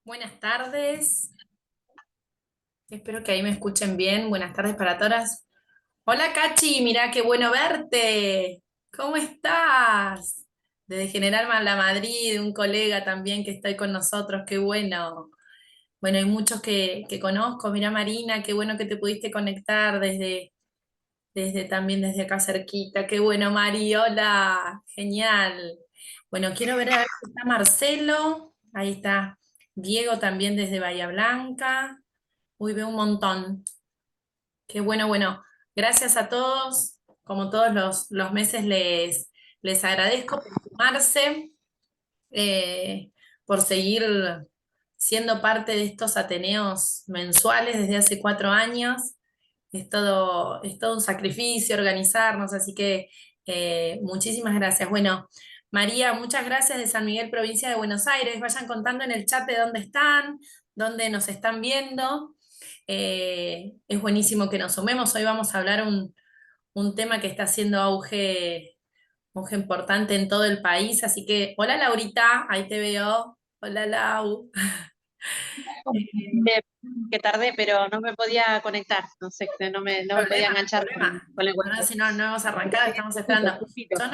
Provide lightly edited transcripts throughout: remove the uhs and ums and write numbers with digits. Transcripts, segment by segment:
Buenas tardes, espero que ahí me escuchen bien. Buenas tardes para todas. Hola Cachi, mirá qué bueno verte. ¿Cómo estás? Desde General La Madrid, un colega también que está ahí con nosotros, qué bueno. Bueno, hay muchos que conozco. Mirá Marina, qué bueno que te pudiste conectar desde también desde acá cerquita. Qué bueno, Mari, hola, genial. Bueno, quiero ver a ver si está Marcelo. Ahí está. Diego también desde Bahía Blanca. Uy, veo un montón. Qué bueno, bueno. Gracias a todos. Como todos los meses les agradezco por sumarse, eh, por seguir siendo parte de estos Ateneos mensuales desde hace 4 años. Es todo un sacrificio organizarnos, así que muchísimas gracias. Bueno, María, muchas gracias de San Miguel, provincia de Buenos Aires. Vayan contando en el chat de dónde están, dónde nos están viendo. Es buenísimo que nos sumemos. Hoy vamos a hablar un tema que está haciendo auge importante en todo el país. Así que, hola Laurita, ahí te veo. Hola Lau. Eh, que tardé, pero no me podía conectar, no sé, no me podía enganchar Problema. con el No, wifi. si no, no hemos arrancado, estamos esperando. Justito. Yo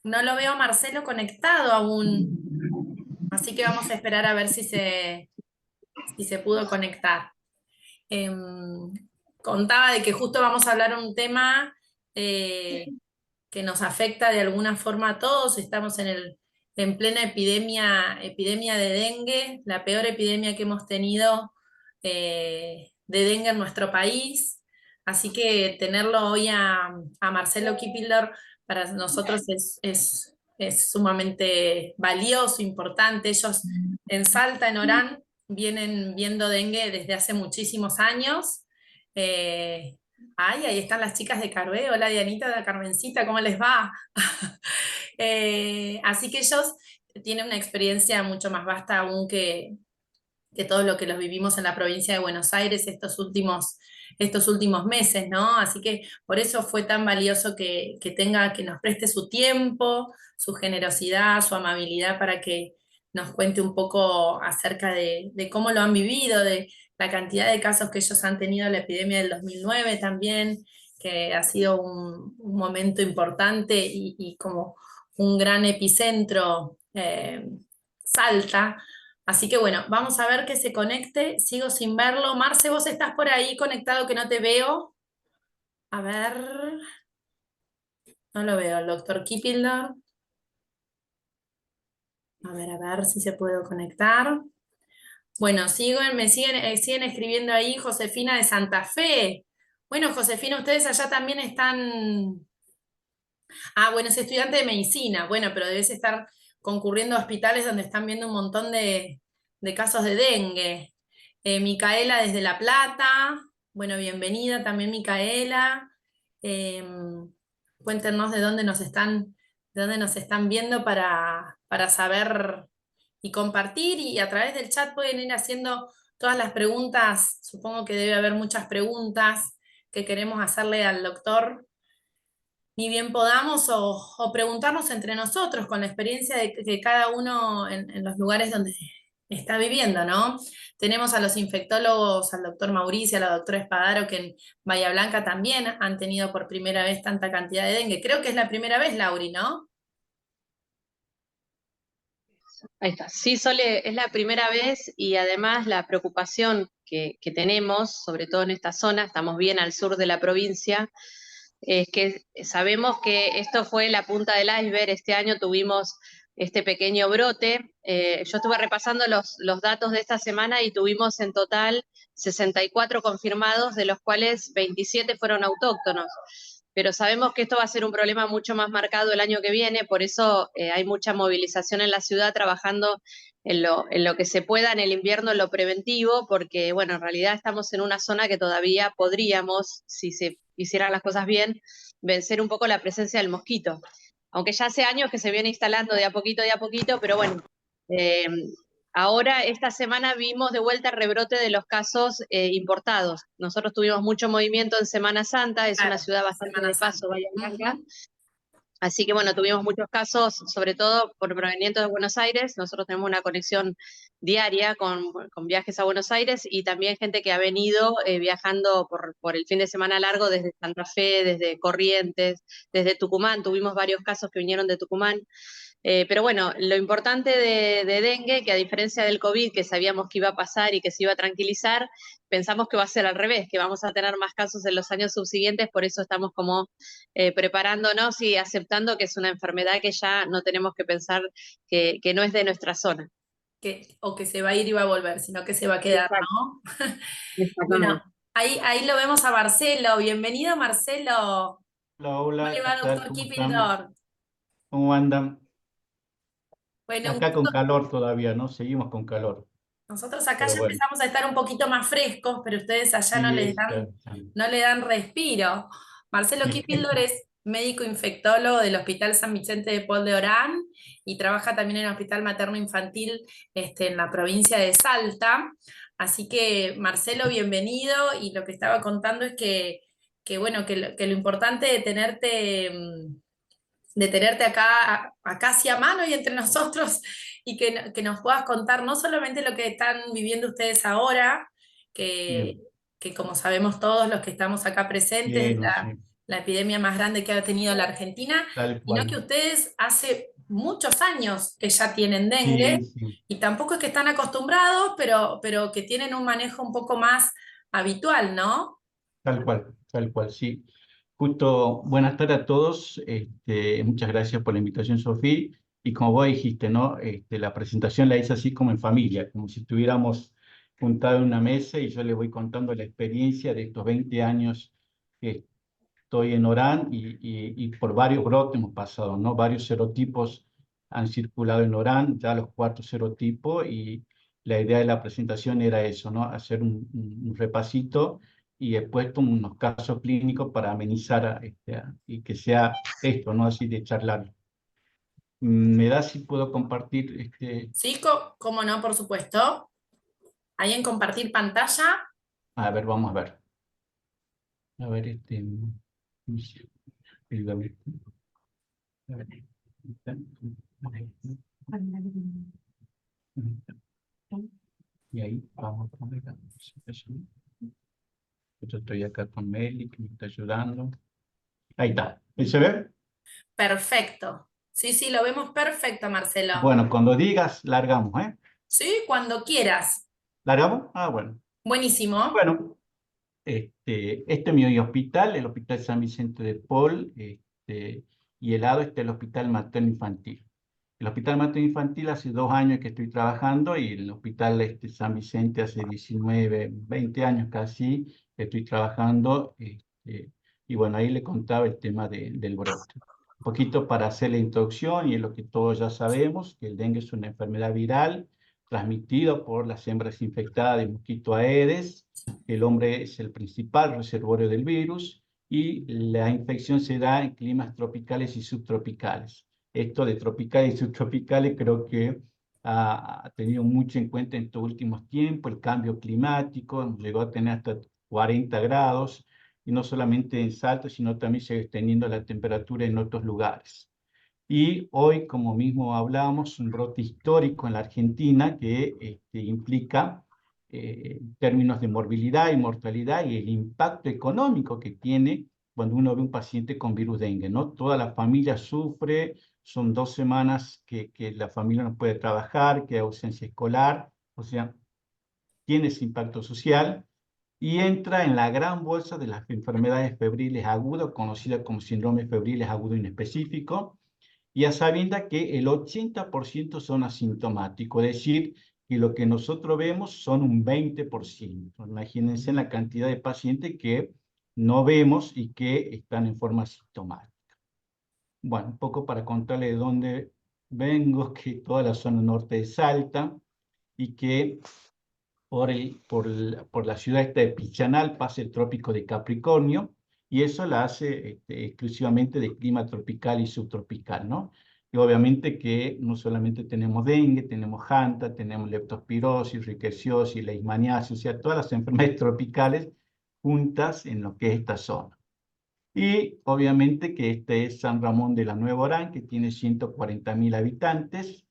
no lo veo a Marcelo conectado aún, así que vamos a esperar a ver si se pudo conectar. Em, Contaba de que justo vamos a hablar un tema eh, que nos afecta de alguna forma a todos. Estamos en plena epidemia de dengue, la peor epidemia que hemos tenido de dengue en nuestro país. Así que tenerlo hoy a Marcelo Kipildor para nosotros es sumamente valioso, importante. Ellos en Salta, en Orán, vienen viendo dengue desde hace muchísimos años. Eh, Ay, ahí están las chicas de Carué. Hola Dianita, de Carmencita, ¿cómo les va? Así que ellos tienen una experiencia mucho más vasta aún que todo lo que los vivimos en la provincia de Buenos Aires estos últimos meses, ¿no? Así que por eso fue tan valioso que nos preste su tiempo, su generosidad, su amabilidad para que nos cuente un poco acerca de cómo lo han vivido, de la cantidad de casos que ellos han tenido en la epidemia del 2009 también, que ha sido un momento importante y como un gran epicentro, Salta. Así que bueno, vamos a ver que se conecte. Sigo sin verlo. Marce, vos estás por ahí conectado que no te veo. A ver, no lo veo. El doctor Kipildor. A ver si se puede conectar. Bueno, siguen escribiendo ahí Josefina de Santa Fe. Bueno, Josefina, ustedes allá también están. Ah, bueno, es estudiante de medicina. Bueno, pero debes estar concurriendo a hospitales donde están viendo un montón de casos de dengue. Micaela desde La Plata. Bueno, bienvenida también Micaela. Eh, Cuéntenos de dónde nos están viendo para saber y compartir. Y a través del chat pueden ir haciendo todas las preguntas. Supongo que debe haber muchas preguntas que queremos hacerle al doctor ni bien podamos o preguntarnos entre nosotros con la experiencia de que cada uno en los lugares donde está viviendo, ¿no? Tenemos a los infectólogos, al doctor Mauricio, a la doctora Espadaro, que en Bahía Blanca también han tenido por primera vez tanta cantidad de dengue. Creo que es la primera vez, Lauri, ¿no? Ahí está. Sí, Sole, es la primera vez y además la preocupación que tenemos, sobre todo en esta zona, estamos bien al sur de la provincia, es que sabemos que esto fue la punta del iceberg. Este año tuvimos este pequeño brote. Yo estuve repasando los datos de esta semana y tuvimos en total 64 confirmados, de los cuales 27 fueron autóctonos. Pero sabemos que esto va a ser un problema mucho más marcado el año que viene, por eso hay mucha movilización en la ciudad trabajando en lo que se pueda en el invierno, en lo preventivo, porque, bueno, en realidad estamos en una zona que todavía podríamos, si se hicieran las cosas bien, vencer un poco la presencia del mosquito. Aunque ya hace años que se viene instalando de a poquito, pero bueno, eh, ahora esta semana vimos de vuelta el rebrote de los casos importados. Nosotros tuvimos mucho movimiento en Semana Santa, es una Claro, ciudad bastante Semana de Santa. paso, Bahía Blanca, Ujú. Así que bueno, tuvimos muchos casos, sobre todo por provenientes de Buenos Aires. Nosotros tenemos una conexión diaria con viajes a Buenos Aires y también gente que ha venido viajando por el fin de semana largo desde Santa Fe, desde Corrientes, desde Tucumán. Tuvimos varios casos que vinieron de Tucumán. Pero bueno, lo importante de dengue, que a diferencia del COVID, que sabíamos que iba a pasar y que se iba a tranquilizar, pensamos que va a ser al revés, que vamos a tener más casos en los años subsiguientes, por eso estamos como preparándonos y aceptando que es una enfermedad que ya no tenemos que pensar que no es de nuestra zona. O que se va a ir y va a volver, sino que se va a quedar, Exacto, ¿no? Bueno, exactamente. ahí lo vemos a Marcelo. Bienvenido, Marcelo. Hola, ¿Cómo le hola, ¿qué va, tal? doctor ¿Cómo están? Kipildor? ¿Cómo andan? Bueno, un Acá con gusto. calor todavía, ¿no? Seguimos con calor, Nosotros acá pero ya bueno, empezamos a estar un poquito más frescos, pero ustedes allá sí, está. no le dan respiro. Marcelo Kipildor es médico infectólogo del Hospital San Vicente de Paul de Orán y trabaja también en el Hospital Materno Infantil en la provincia de Salta. Así que, Marcelo, bienvenido. Y lo que estaba contando es que bueno, que lo importante de tenerte acá hacia mano y entre nosotros y que nos puedas contar no solamente lo que están viviendo ustedes ahora, que, Bien, que como sabemos todos los que estamos acá presentes, es bien, no sé, la epidemia más grande que ha tenido la Argentina, tal sino que cual. ustedes hace muchos años que ya tienen dengue Sí, sí, y tampoco es que están acostumbrados, pero que tienen un manejo un poco más habitual, ¿no? tal cual, sí. Justo, buenas tardes a todos. Muchas gracias por la invitación, Sofía. Y como vos dijiste, ¿no? La presentación la hice así como en familia, como si estuviéramos juntados en una mesa y yo le voy contando la experiencia de estos 20 años que estoy en Orán y por varios brotes hemos pasado, ¿no? Varios serotipos han circulado en Orán, ya los cuatro serotipos, y la idea de la presentación era eso, ¿no? Hacer un repasito y he puesto unos casos clínicos para amenizar y que sea esto, ¿no? Así de charlar. ¿Me da si puedo compartir Sí, cómo no, por supuesto. Ahí en compartir pantalla. A ver, vamos a ver. A ver, el- a ver, y ahí vamos a poner la presentación. Yo estoy acá con Meli, que me está ayudando. Ahí está. ¿Ahí se ve? Perfecto. Sí, sí, lo vemos perfecto, Marcelo. Bueno, cuando digas, largamos, ¿eh? Sí, cuando quieras. ¿Largamos? Ah, bueno. Buenísimo. Bueno, este es mi hospital, el Hospital San Vicente de Paul, y el lado está el Hospital Materno Infantil. El Hospital Materno Infantil hace 2 años que estoy trabajando y el Hospital San Vicente hace 19, 20 años casi que estoy trabajando. Y bueno, ahí le contaba el tema del brote. Un poquito para hacer la introducción y es lo que todos ya sabemos, que el dengue es una enfermedad viral transmitida por las hembras infectadas de mosquito Aedes. El hombre es el principal reservorio del virus y la infección se da en climas tropicales y subtropicales. Esto de tropicales y subtropicales creo que ha tenido mucho en cuenta en estos últimos tiempos, el cambio climático, llegó a tener hasta 40 grados, y no solamente en Salto, sino también se extendiendo la temperatura en otros lugares. Y hoy, como mismo hablábamos, un brote histórico en la Argentina que implica términos de morbilidad y mortalidad y el impacto económico que tiene cuando uno ve un paciente con virus dengue, ¿no? Toda la familia sufre, son 2 semanas que la familia no puede trabajar, que hay ausencia escolar, o sea, tiene ese impacto social y entra en la gran bolsa de las enfermedades febriles agudas, conocida como síndrome febriles agudo inespecífico, y a sabiendas que el 80% son asintomáticos, es decir, que lo que nosotros vemos son un 20%. Imagínense la cantidad de pacientes que no vemos y que están en forma asintomática. Bueno, un poco para contarle de dónde vengo, que toda la zona norte de Salta y que por la ciudad esta de Pichanal pasa el trópico de Capricornio y eso la hace exclusivamente de clima tropical y subtropical, ¿no? Y obviamente que no solamente tenemos dengue, tenemos hanta, tenemos leptospirosis, rickettsioses, leishmaniasis, o sea, todas las enfermedades tropicales juntas en lo que es esta zona. Y obviamente que este es San Ramón de la Nueva Orán, que tiene 140.000 habitantes,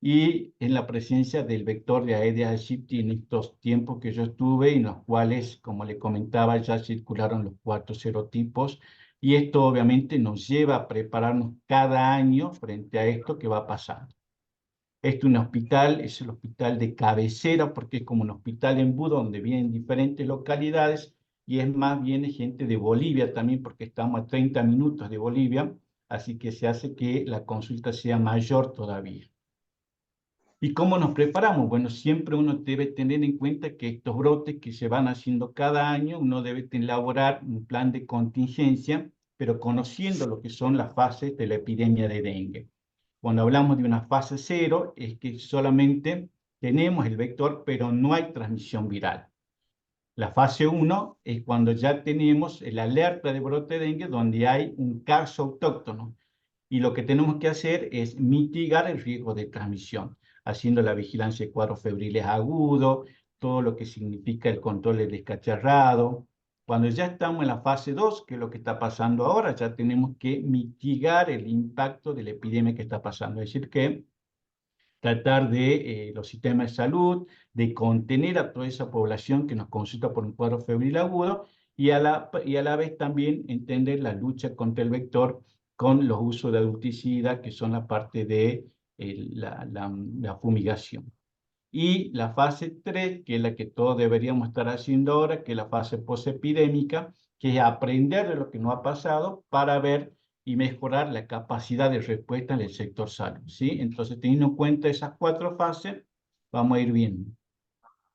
y en la presencia del vector de Aedes aegypti en estos tiempos que yo estuve, en los cuales, como le comentaba, ya circularon los 4 serotipos, y esto obviamente nos lleva a prepararnos cada año frente a esto que va pasando. Este es un hospital, es el hospital de cabecera, porque es como un hospital embudo donde vienen diferentes localidades, y es más, viene gente de Bolivia también, porque estamos a 30 minutos de Bolivia, así que se hace que la consulta sea mayor todavía. ¿Y cómo nos preparamos? Bueno, siempre uno debe tener en cuenta que estos brotes que se van haciendo cada año, uno debe elaborar un plan de contingencia, pero conociendo lo que son las fases de la epidemia de dengue. Cuando hablamos de una fase cero, es que solamente tenemos el vector, pero no hay transmisión viral. La fase 1 es cuando ya tenemos el alerta de brote de dengue, donde hay un caso autóctono. Y lo que tenemos que hacer es mitigar el riesgo de transmisión, haciendo la vigilancia de cuadros febriles agudos, todo lo que significa el control del descacharrado. Cuando ya estamos en la fase 2, que es lo que está pasando ahora, ya tenemos que mitigar el impacto de la epidemia que está pasando. Es decir, que tratar de los sistemas de salud, de contener a toda esa población que nos consulta por un cuadro febril agudo, y a la vez también entender la lucha contra el vector con los usos de adulticidas, que son la parte de la fumigación. Y la fase 3, que es la que todos deberíamos estar haciendo ahora, que es la fase posepidémica, que es aprender de lo que nos ha pasado para ver y mejorar la capacidad de respuesta en el sector salud, ¿sí? Entonces, teniendo en cuenta esas 4 fases, vamos a ir viendo.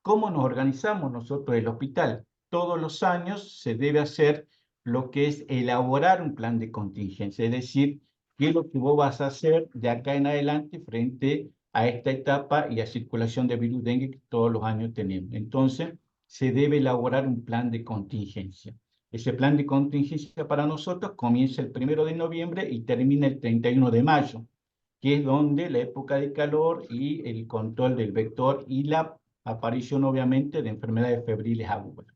¿Cómo nos organizamos nosotros en el hospital? Todos los años se debe hacer lo que es elaborar un plan de contingencia, es decir, qué es lo que vos vas a hacer de acá en adelante frente a esta etapa y a circulación de virus dengue que todos los años tenemos. Entonces, se debe elaborar un plan de contingencia. Ese plan de contingencia para nosotros comienza el 1 de noviembre y termina el 31 de mayo, que es donde la época de calor y el control del vector y la aparición obviamente de enfermedades febriles agudas.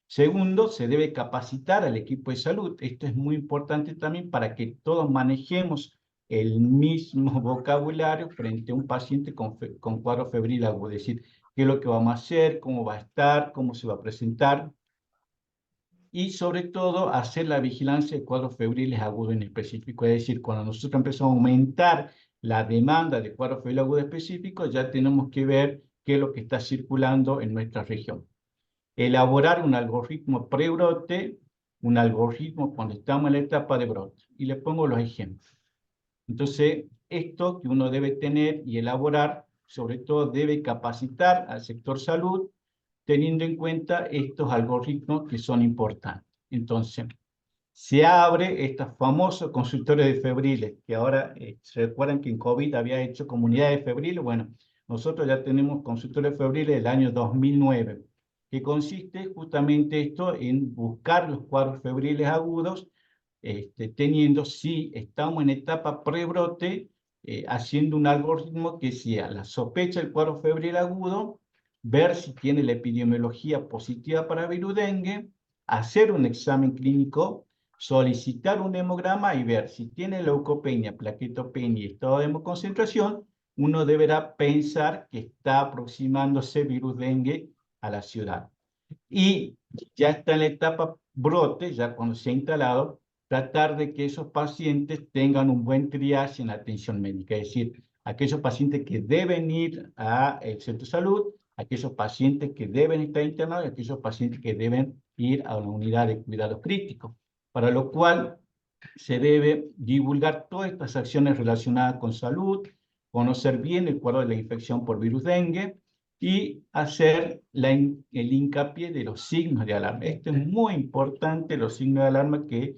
Segundo, se debe capacitar al equipo de salud. Esto es muy importante también para que todos manejemos el mismo vocabulario frente a un paciente con cuadro febril agudo. Es decir, qué es lo que vamos a hacer, cómo va a estar, cómo se va a presentar. Y sobre todo hacer la vigilancia de cuadros febriles agudos en específico. Es decir, cuando nosotros empezamos a aumentar la demanda de cuadros febriles agudos específicos, ya tenemos que ver qué es lo que está circulando en nuestra región. Elaborar un algoritmo pre-brote, un algoritmo cuando estamos en la etapa de brote. Y le pongo los ejemplos. Entonces, esto que uno debe tener y elaborar, sobre todo debe capacitar al sector salud, teniendo en cuenta estos algoritmos que son importantes. Entonces, se abre estos famosos consultorios de febriles, que ahora se recuerdan que en COVID había hecho comunidades febriles. Bueno, nosotros ya tenemos consultorios febriles del año 2009, que consiste justamente esto en buscar los cuadros febriles agudos, teniendo, si estamos en etapa prebrote, haciendo un algoritmo que sea la sospecha del cuadro febril agudo, ver si tiene la epidemiología positiva para virus dengue, hacer un examen clínico, solicitar un hemograma y ver si tiene leucopenia, plaquetopenia y estado de hemoconcentración. Uno deberá pensar que está aproximándose virus dengue a la ciudad. Y ya está en la etapa brote, ya cuando se ha instalado, tratar de que esos pacientes tengan un buen triaje en la atención médica, es decir, aquellos pacientes que deben ir al centro de salud, aquellos pacientes que deben estar internados y aquellos pacientes que deben ir a una unidad de cuidados críticos, para lo cual se debe divulgar todas estas acciones relacionadas con salud, conocer bien el cuadro de la infección por virus dengue y hacer el hincapié de los signos de alarma. Esto es muy importante, los signos de alarma que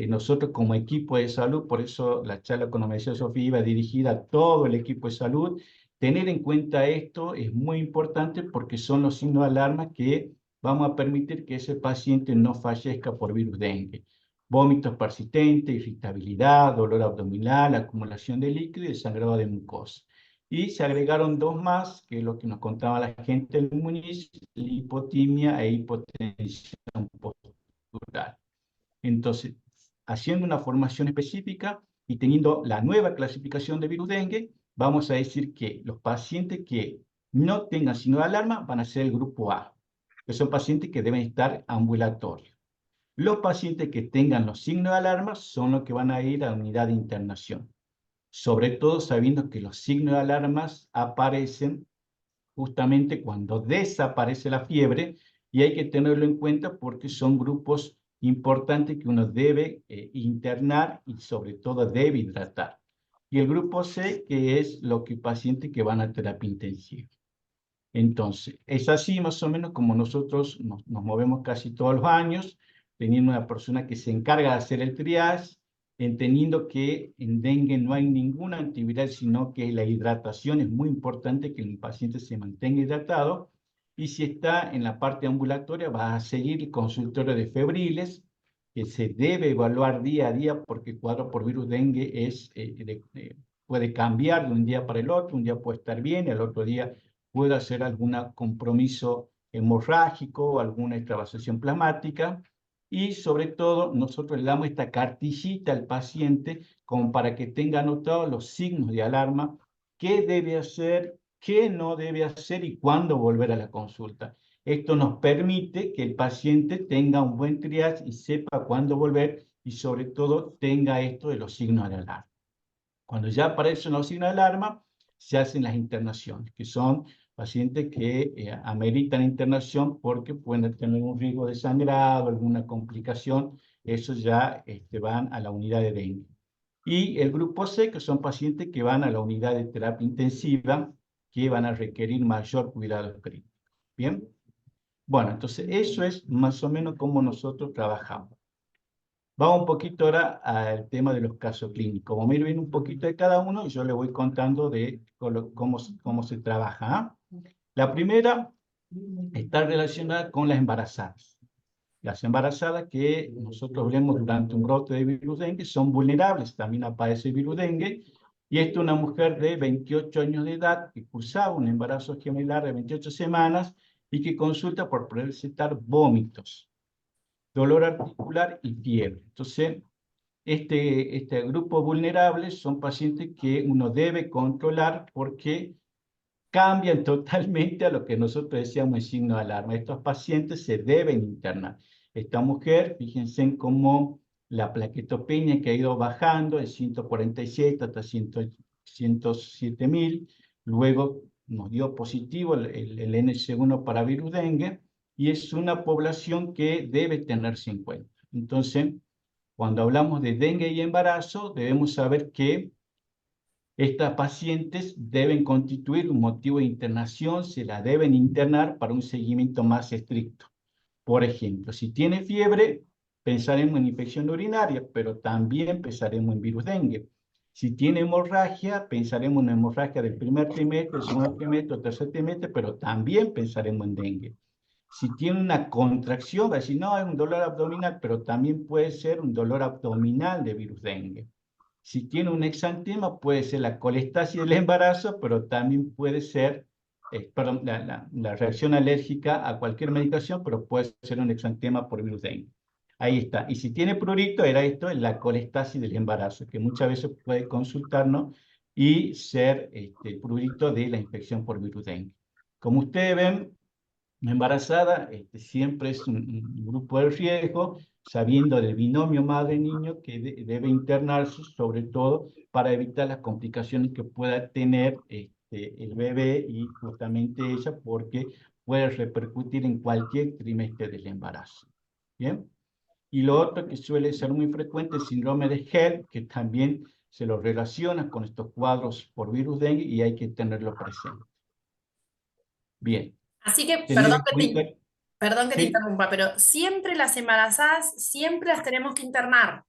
nosotros como equipo de salud, por eso la charla, como me decía Sofía, iba dirigida a todo el equipo de salud. Tener en cuenta esto es muy importante porque son los signos de alarma que vamos a permitir que ese paciente no fallezca por virus dengue. Vómitos persistentes, irritabilidad, dolor abdominal, acumulación de líquido y sangrado de mucosa. Y se agregaron 2 más, que es lo que nos contaba la gente del Muniz, hipotimia e hipotensión postural. Entonces, haciendo una formación específica y teniendo la nueva clasificación de virus dengue, vamos a decir que los pacientes que no tengan signo de alarma van a ser el grupo A, que son pacientes que deben estar ambulatorios. Los pacientes que tengan los signos de alarma son los que van a ir a la unidad de internación, sobre todo sabiendo que los signos de alarmas aparecen justamente cuando desaparece la fiebre, y hay que tenerlo en cuenta porque son grupos importantes que uno debe internar y sobre todo debe hidratar. Y el grupo C, que es los pacientes que van a terapia intensiva. Entonces, es así más o menos como nosotros nos movemos casi todos los años, teniendo una persona que se encarga de hacer el triage, entendiendo que en dengue no hay ninguna antiviral, sino que la hidratación es muy importante, que el paciente se mantenga hidratado, y si está en la parte ambulatoria, va a seguir el consultorio de febriles, que se debe evaluar día a día, porque el cuadro por virus dengue puede cambiar de un día para el otro, un día puede estar bien, el otro día puede hacer algún compromiso hemorrágico, alguna extravasación plasmática, y sobre todo nosotros le damos esta cartillita al paciente como para que tenga anotados los signos de alarma, qué debe hacer, qué no debe hacer y cuándo volver a la consulta. Esto nos permite que el paciente tenga un buen triage y sepa cuándo volver, y sobre todo tenga esto de los signos de alarma. Cuando ya aparecen los signos de alarma, se hacen las internaciones, que son pacientes que ameritan internación porque pueden tener un riesgo de sangrado, alguna complicación. Eso ya van a la unidad de dengue. Y el grupo C, que son pacientes que van a la unidad de terapia intensiva, que van a requerir mayor cuidado crítico. ¿Bien? Bueno, entonces eso es más o menos cómo nosotros trabajamos. Vamos un poquito ahora al tema de los casos clínicos. Como ir viendo un poquito de cada uno, yo le voy contando de cómo se trabaja. ¿Ah? La primera está relacionada con las embarazadas. Las embarazadas que nosotros vemos durante un brote de virus dengue son vulnerables, también aparece el virus dengue. Y esta es una mujer de 28 años de edad que cursaba un embarazo gemelar de 28 semanas y que consulta por presentar vómitos, dolor articular y fiebre. Entonces, este grupo vulnerable son pacientes que uno debe controlar porque cambian totalmente a lo que nosotros decíamos en signo de alarma. Estos pacientes se deben internar. Esta mujer, fíjense en cómo la plaquetopenia que ha ido bajando de 147 hasta 107.000, luego nos dio positivo el NC1 para virus dengue, y es una población que debe tenerse en cuenta. Entonces, cuando hablamos de dengue y embarazo, debemos saber que estas pacientes deben constituir un motivo de internación, se la deben internar para un seguimiento más estricto. Por ejemplo, si tiene fiebre, pensaremos en infección urinaria, pero también pensaremos en virus dengue. Si tiene hemorragia, pensaremos en hemorragia del primer trimestre, del segundo trimestre, tercer trimestre, pero también pensaremos en dengue. Si tiene una contracción, va a decir, no, es un dolor abdominal, pero también puede ser un dolor abdominal de virus dengue. Si tiene un exantema, puede ser la colestasis del embarazo, pero también puede ser la reacción alérgica a cualquier medicación, pero puede ser un exantema por virus dengue. Ahí está. Y si tiene prurito, era esto, la colestasis del embarazo, que muchas veces puede consultarnos y ser prurito de la infección por virus dengue. Como ustedes ven, embarazada siempre es un grupo de riesgo, sabiendo del binomio madre-niño que debe internarse, sobre todo para evitar las complicaciones que pueda tener el bebé y justamente ella, porque puede repercutir en cualquier trimestre del embarazo. ¿Bien? Y lo otro que suele ser muy frecuente es el síndrome de HELLP, que también se lo relaciona con estos cuadros por virus dengue y hay que tenerlo presente. Bien. Así que, Tener en cuenta, perdón que te sí, interrumpa, pero siempre las embarazadas, siempre las tenemos que internar.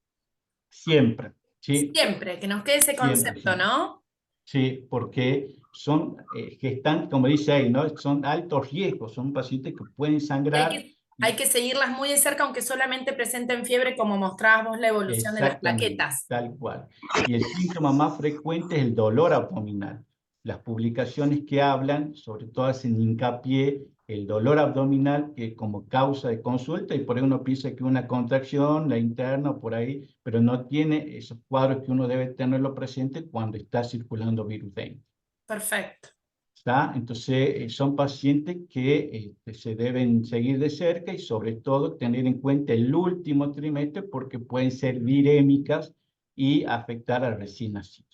siempre, sí, Siempre, que nos quede ese siempre, concepto, siempre. ¿no? Sí, porque son gestantes, como dice ahí, ¿no? Son altos riesgos, son pacientes que pueden Hay sangrar. que, hay que seguirlas muy de cerca, aunque solamente presenten fiebre, como mostrabas vos la evolución de las Exactamente, plaquetas. tal cual. Y el síntoma más frecuente es el dolor abdominal. Las publicaciones que hablan, sobre todo hacen hincapié el dolor abdominal que como causa de consulta, y por ahí uno piensa que una contracción, la interna o por ahí, pero no tiene esos cuadros que uno debe tenerlo presente cuando está circulando virus dengue. Perfecto. ¿Está? Entonces, son pacientes que se deben seguir de cerca y sobre todo tener en cuenta el último trimestre porque pueden ser virémicas y afectar al recién nacido.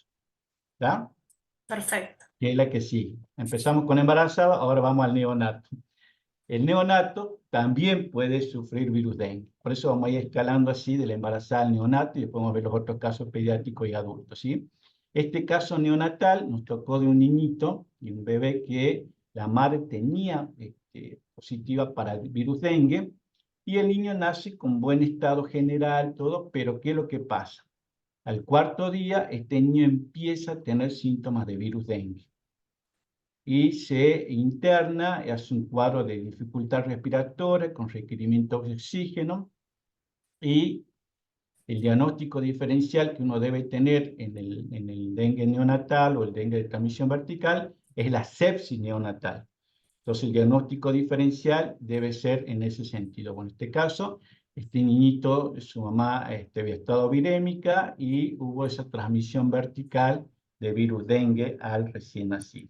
¿Está? Perfecto. Que es la que sigue. Empezamos con embarazada, ahora vamos al neonato. El neonato también puede sufrir virus dengue. Por eso vamos a ir escalando así de la embarazada al neonato y después vamos a ver los otros casos pediátricos y adultos, ¿sí? Este caso neonatal nos tocó de un niñito y un bebé que la madre tenía positiva para el virus dengue y el niño nace con buen estado general, todo, pero ¿qué es lo que pasa? Al cuarto día, este niño empieza a tener síntomas de virus dengue y se interna, hace un cuadro de dificultad respiratoria con requerimiento de oxígeno y el diagnóstico diferencial que uno debe tener en el dengue neonatal o el dengue de transmisión vertical es la sepsis neonatal. Entonces el diagnóstico diferencial debe ser en ese sentido. Bueno, en este caso, este niñito, su mamá había estado virémica y hubo esa transmisión vertical de virus dengue al recién nacido.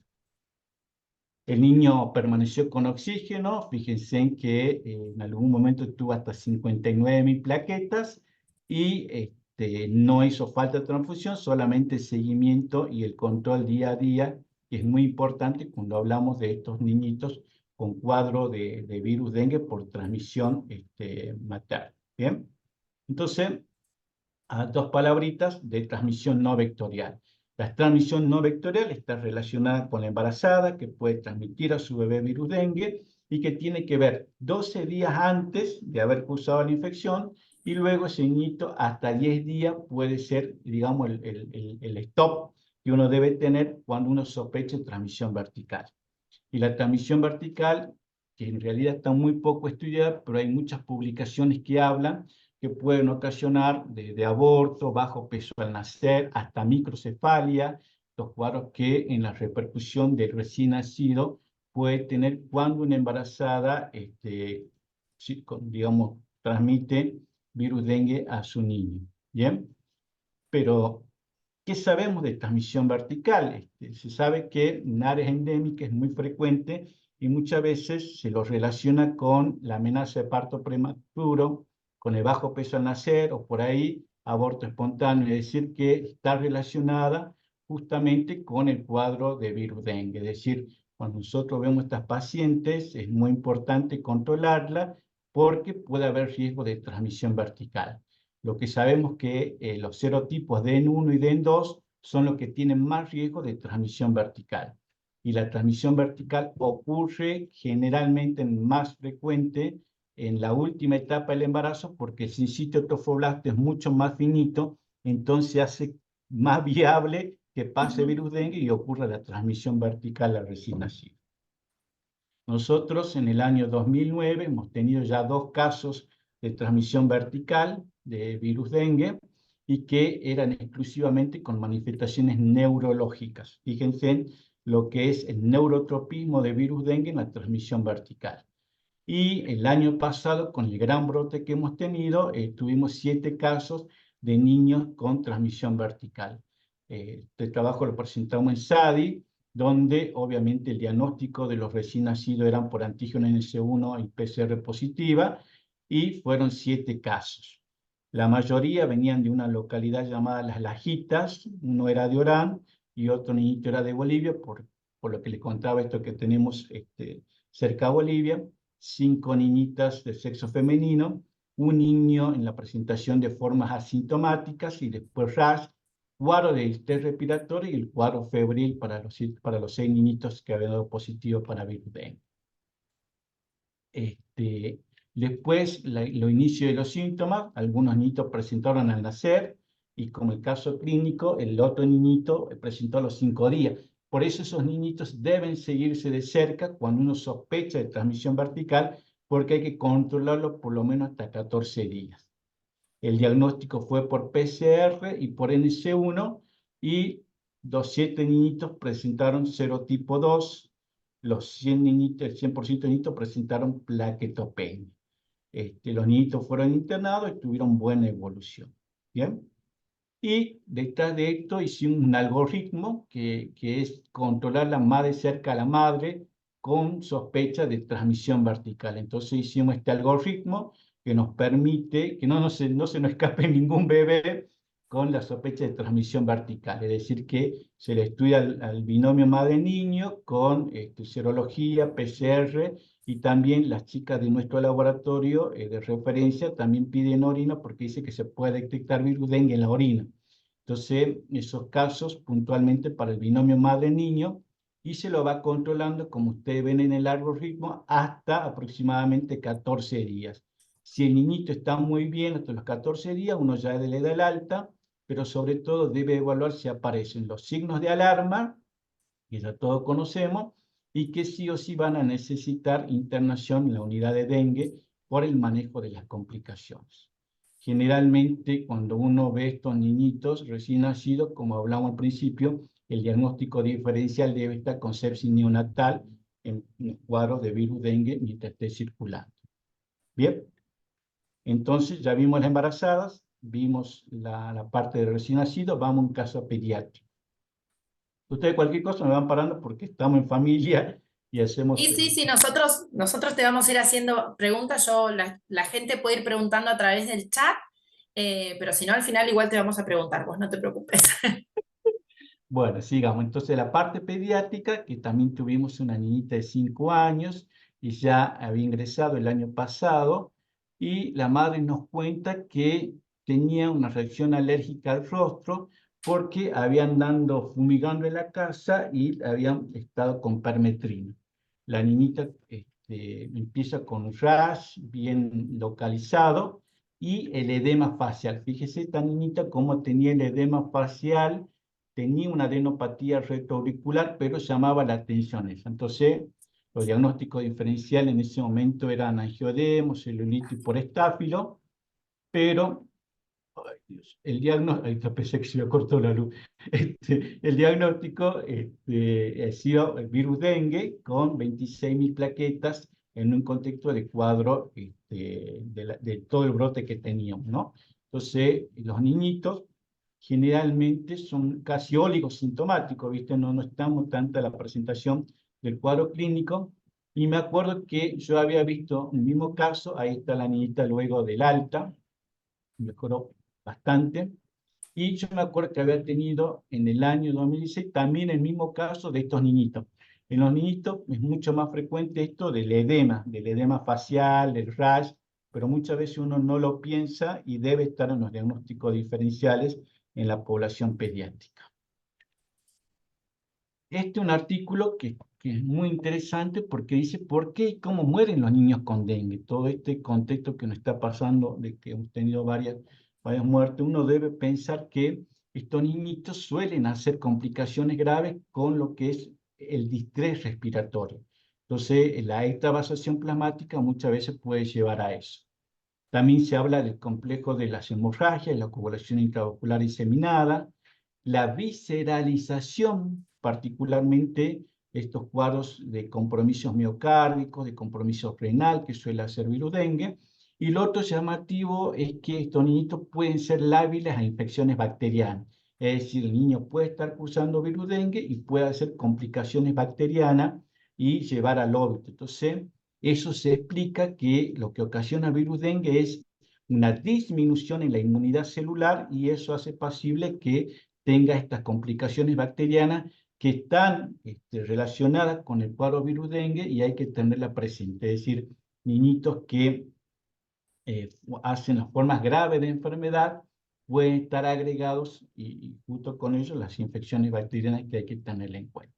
El niño permaneció con oxígeno, fíjense en que en algún momento tuvo hasta 59.000 plaquetas y no hizo falta de transfusión, solamente seguimiento y el control día a día, que es muy importante cuando hablamos de estos niñitos con cuadro de virus dengue por transmisión materna. ¿Bien? Entonces, dos palabritas de transmisión no vectorial. La transmisión no vectorial está relacionada con la embarazada que puede transmitir a su bebé virus dengue y que tiene que ver 12 días antes de haber cursado la infección y luego ese niñito hasta 10 días puede ser, digamos, el stop que uno debe tener cuando uno sospecha transmisión vertical. Y la transmisión vertical, que en realidad está muy poco estudiada, pero hay muchas publicaciones que hablan que pueden ocasionar de aborto, bajo peso al nacer, hasta microcefalia, los cuadros que en la repercusión del recién nacido puede tener cuando una embarazada, digamos, transmite virus dengue a su niño. ¿Bien? Pero ¿qué sabemos de transmisión vertical? Se sabe que en áreas endémicas es muy frecuente y muchas veces se lo relaciona con la amenaza de parto prematuro, con el bajo peso al nacer o por ahí aborto espontáneo, es decir, que está relacionada justamente con el cuadro de virus dengue. Es decir, cuando nosotros vemos estas pacientes es muy importante controlarla porque puede haber riesgo de transmisión vertical. Lo que sabemos que los serotipos DN1 y DN2 son los que tienen más riesgo de transmisión vertical. Y la transmisión vertical ocurre generalmente más frecuente en la última etapa del embarazo porque el sincitio trofoblasto es mucho más finito, entonces hace más viable que pase virus dengue y ocurra la transmisión vertical al recién nacido. Nosotros en el año 2009 hemos tenido ya 2 casos de transmisión vertical de virus dengue y que eran exclusivamente con manifestaciones neurológicas. Fíjense lo que es el neurotropismo de virus dengue en la transmisión vertical. Y el año pasado, con el gran brote que hemos tenido, tuvimos 7 casos de niños con transmisión vertical. Este trabajo lo presentamos en SADI, donde obviamente el diagnóstico de los recién nacidos eran por antígeno NS1 y PCR positiva, y fueron 7 casos. La mayoría venían de una localidad llamada Las Lajitas, uno era de Orán y otro niñito era de Bolivia, por lo que le contaba esto que tenemos cerca a Bolivia. 5 niñitas de sexo femenino, un niño en la presentación de formas asintomáticas y después rash, cuadro de estrés respiratorio y el cuadro febril para los 6 niñitos que habían dado positivo para virus dengue. Después, lo inicio de los síntomas, algunos niñitos presentaron al nacer y como el caso clínico, el otro niñito presentó a los 5 días. Por eso esos niñitos deben seguirse de cerca cuando uno sospecha de transmisión vertical, porque hay que controlarlo por lo menos hasta 14 días. El diagnóstico fue por PCR y por NC1 y 207 niñitos presentaron serotipo 2, los 100 niñitos, el 100% de niñitos presentaron plaquetopenia. Los niñitos fueron internados y tuvieron buena evolución. ¿Bien? Y detrás de esto hicimos un algoritmo que es controlarla más de cerca a la madre con sospecha de transmisión vertical. Entonces hicimos este algoritmo que nos permite que no se nos escape ningún bebé con la sospecha de transmisión vertical. Es decir, que se le estudia al binomio madre-niño con serología, PCR, y también las chicas de nuestro laboratorio de referencia también piden orina porque dice que se puede detectar virus dengue en la orina. Entonces, esos casos puntualmente para el binomio madre-niño, y se lo va controlando, como ustedes ven en el algoritmo, hasta aproximadamente 14 días. Si el niñito está muy bien hasta los 14 días, uno ya le da el alta, pero sobre todo debe evaluar si aparecen los signos de alarma, que ya todos conocemos, y que sí o sí van a necesitar internación en la unidad de dengue por el manejo de las complicaciones. Generalmente, cuando uno ve estos niñitos recién nacidos, como hablamos al principio, el diagnóstico diferencial debe estar con sepsis neonatal en cuadros de virus dengue mientras esté circulando. Bien, entonces ya vimos las embarazadas, vimos la parte de recién nacido, vamos a un caso pediátrico. Ustedes cualquier cosa me van parando porque estamos en familia y hacemos... Sí, sí, sí, nosotros te vamos a ir haciendo preguntas. La gente puede ir preguntando a través del chat, pero si no, al final igual te vamos a preguntar, vos no te preocupes. Bueno, sigamos. Entonces, la parte pediátrica, que también tuvimos una niñita de 5 años y ya había ingresado el año pasado, y la madre nos cuenta que tenía una reacción alérgica al rostro porque habían andado fumigando en la casa y habían estado con permetrina. La niñita empieza con un rash bien localizado y el edema facial. Fíjese esta niñita cómo tenía el edema facial, tenía una adenopatía retroauricular, pero llamaba la atención eso. Entonces, los diagnósticos diferenciales en ese momento eran angioedema, celulitis por estáfilo, pero, ay Dios, el diagnóstico, ahí está, pensé que se me cortó la luz. El diagnóstico ha sido el virus dengue con 26.000 plaquetas en un contexto de cuadro de todo el brote que teníamos, ¿no? Entonces, los niñitos generalmente son casi oligosintomáticos, ¿viste? No estamos tanto en la presentación del cuadro clínico. Y me acuerdo que yo había visto el mismo caso, ahí está la niñita luego del alta, mejoró bastante. Y yo me acuerdo que había tenido en el año 2016 también el mismo caso de estos niñitos. En los niñitos es mucho más frecuente esto del edema facial, del rash, pero muchas veces uno no lo piensa y debe estar en los diagnósticos diferenciales en la población pediátrica. Este es un artículo que es muy interesante porque dice por qué y cómo mueren los niños con dengue. Todo este contexto que nos está pasando de que hemos tenido varias muertes, uno debe pensar que estos niñitos suelen hacer complicaciones graves con lo que es el distrés respiratorio. Entonces, la extravasación plasmática muchas veces puede llevar a eso. También se habla del complejo de las hemorragias, la coagulación intraocular diseminada, la visceralización, particularmente estos cuadros de compromisos miocárdicos, de compromiso renal, que suele hacer virus dengue. Y lo otro llamativo es que estos niñitos pueden ser lábiles a infecciones bacterianas. Es decir, el niño puede estar cursando virus dengue y puede hacer complicaciones bacterianas y llevar al óbito. Entonces, eso se explica que lo que ocasiona el virus dengue es una disminución en la inmunidad celular y eso hace posible que tenga estas complicaciones bacterianas que están relacionadas con el cuadro virus dengue y hay que tenerla presente. Es decir, niñitos que hacen las formas graves de enfermedad pueden estar agregados y junto con ellos las infecciones bacterianas que hay que tener en cuenta.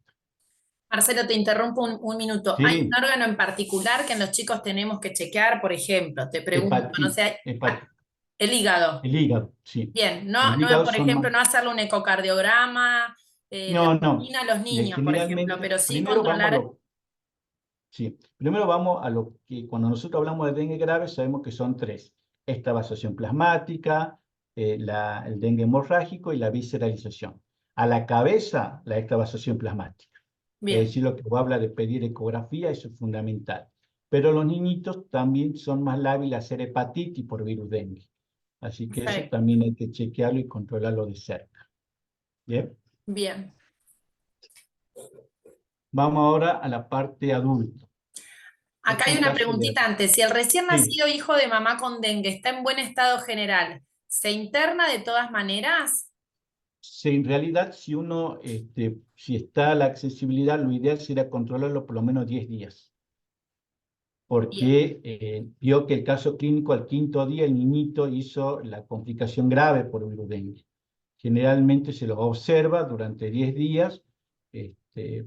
Marcelo, te interrumpo un minuto. ¿Hay Sí, un órgano en particular que en los chicos tenemos que chequear? Por ejemplo, te pregunto, no sé, el hígado. el hígado, sí. Bien, El no, hígado por son más... ejemplo, no hacerle un ecocardiograma de No, no. rutina a los niños, por ejemplo, Generalmente, pero sí primero vamos a controlar. lo... Sí, primero vamos a lo que cuando nosotros hablamos de dengue grave sabemos que son tres. Esta vasación plasmática, el dengue hemorrágico y la visceralización. A la cabeza, la extravasación plasmática. Es Bien, decir, lo que vos habla de pedir ecografía, eso es fundamental. Pero los niñitos también son más lábiles a hacer hepatitis por virus dengue. Así que eso perfecto. también hay que chequearlo y controlarlo de cerca. ¿Bien? Bien. Vamos ahora a la parte adulta. Acá Este es hay un una caso de... preguntita antes. Si el recién Sí, nacido hijo de mamá con dengue está en buen estado general, ¿se interna de todas maneras? sí, en realidad, si uno, si está la accesibilidad, lo ideal sería controlarlo por lo menos 10 días. Bien, Porque vio que el caso clínico al quinto día el niñito hizo la complicación grave por virus dengue. Generalmente se los observa durante 10 días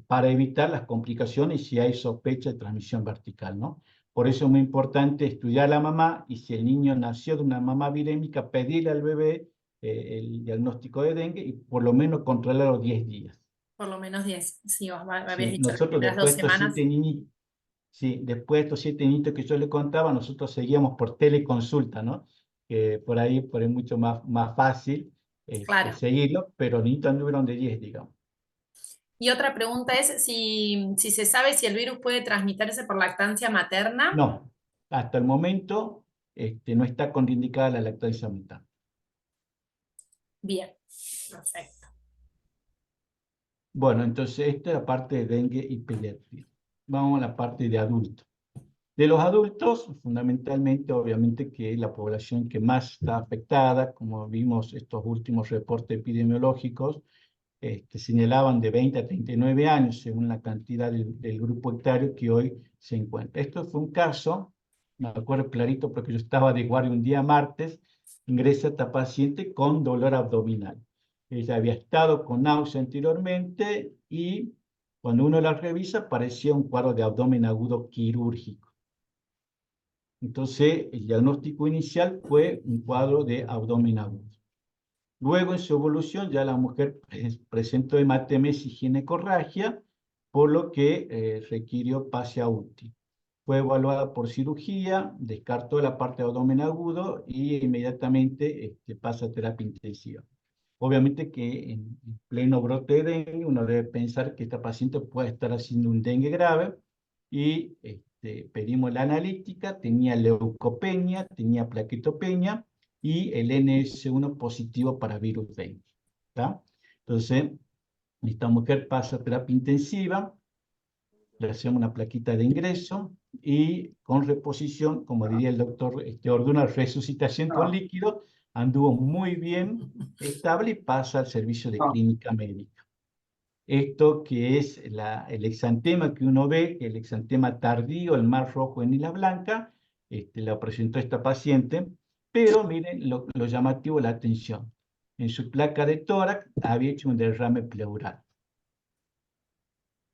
para evitar las complicaciones si hay sospecha de transmisión vertical, ¿no? Por eso es muy importante estudiar a la mamá y si el niño nació de una mamá virémica, pedirle al bebé el diagnóstico de dengue y por lo menos controlarlo 10 días. por lo menos 10. Sí, vos habías Sí, dicho las nosotros primeras dos después de estos semanas. 7 niños, sí, después de estos 7 niños que yo le contaba, nosotros seguíamos por teleconsulta, ¿no? Que por ahí mucho más fácil Claro. seguirlo, pero los niños anduvieron de 10, digamos. Y otra pregunta es si se sabe si el virus puede transmitirse por lactancia materna. No, hasta el momento no está contraindicada la lactancia materna. Bien, perfecto. Bueno, entonces esta es la parte de dengue y pediatría. Vamos a la parte de adultos. De los adultos, fundamentalmente, obviamente que es la población que más está afectada, como vimos estos últimos reportes epidemiológicos, señalaban de 20 a 39 años, según la cantidad del grupo etario que hoy se encuentra. Esto fue un caso, me acuerdo clarito porque yo estaba de guardia un día martes, ingresa esta paciente con dolor abdominal. Ella había estado con náusea anteriormente y cuando uno la revisa parecía un cuadro de abdomen agudo quirúrgico. Entonces, el diagnóstico inicial fue un cuadro de abdomen agudo. Luego, en su evolución, ya la mujer presentó hematemesis y ginecorragia, por lo que requirió PASEA UTI. Fue evaluada por cirugía, descartó la parte de abdomen agudo y inmediatamente pasa a terapia intensiva. Obviamente que en pleno brote de dengue uno debe pensar que esta paciente puede estar haciendo un dengue grave y pedimos la analítica, tenía leucopenia, tenía plaquetopenia y el NS1 positivo para virus dengue. ¿Tá? Entonces, esta mujer pasa a terapia intensiva, le hacemos una plaquita de ingreso y con reposición, como diría el doctor Orduna, resucitación con líquido, anduvo muy bien, estable y pasa al servicio de clínica médica. Esto que es el exantema que uno ve, el exantema tardío, el mar rojo en isla blanca, lo presentó esta paciente, pero miren lo llamativo, la atención. En su placa de tórax había hecho un derrame pleural,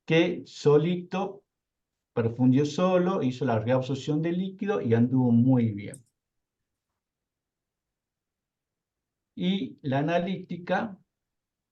que solito perfundió solo, hizo la reabsorción del líquido y anduvo muy bien. Y la analítica,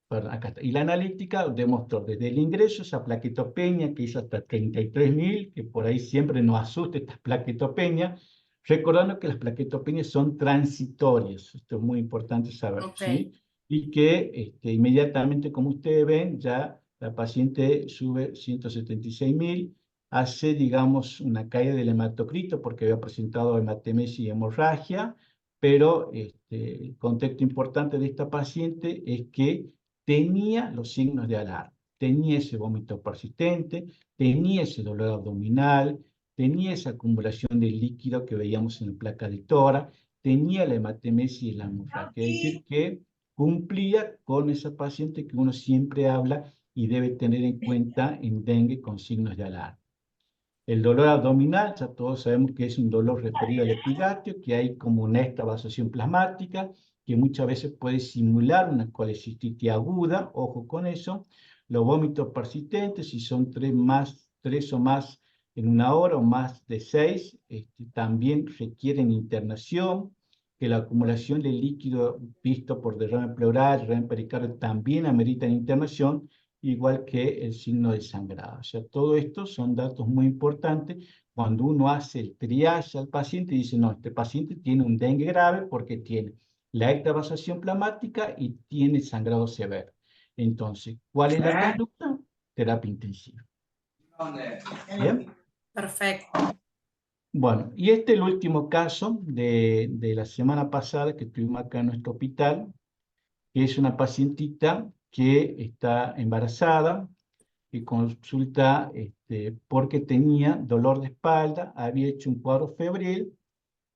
perdón, acá está, y la analítica demostró desde el ingreso esa plaquetopenia que hizo hasta 33.000, que por ahí siempre nos asusta estas plaquetopenias, recordando que las plaquetopenias son transitorias, esto es muy importante saber, Ok, ¿sí? Y que inmediatamente, como ustedes ven, ya la paciente sube 176.000, hace, digamos, una caída del hematocrito porque había presentado hematemesis y hemorragia, pero el contexto importante de esta paciente es que tenía los signos de alarma, tenía ese vómito persistente, tenía ese dolor abdominal, tenía esa acumulación de líquido que veíamos en la placa de tórax, tenía la hematemesis y la hemorragia, es decir, que cumplía con esa paciente que uno siempre habla y debe tener en cuenta en dengue con signos de alarma. El dolor abdominal, ya todos sabemos que es un dolor referido al epigatio, que hay como una extravasación plasmática, que muchas veces puede simular una colecistitis aguda, ojo con eso. Los vómitos persistentes, si son tres o más en una hora o más de 6, también requieren internación, que la acumulación de líquido visto por derrame pleural, derrame pericardio también ameritan internación, igual que el signo de sangrado. O sea, todo esto son datos muy importantes cuando uno hace el triage al paciente y dice, no, este paciente tiene un dengue grave porque tiene la extravasación plasmática y tiene sangrado severo. Entonces, ¿cuál es la conducta? Terapia intensiva. ¿Bien? Perfecto. Bueno, y este es el último caso de la semana pasada que tuvimos acá en nuestro hospital, que es una pacientita que está embarazada y consulta porque tenía dolor de espalda, había hecho un cuadro febril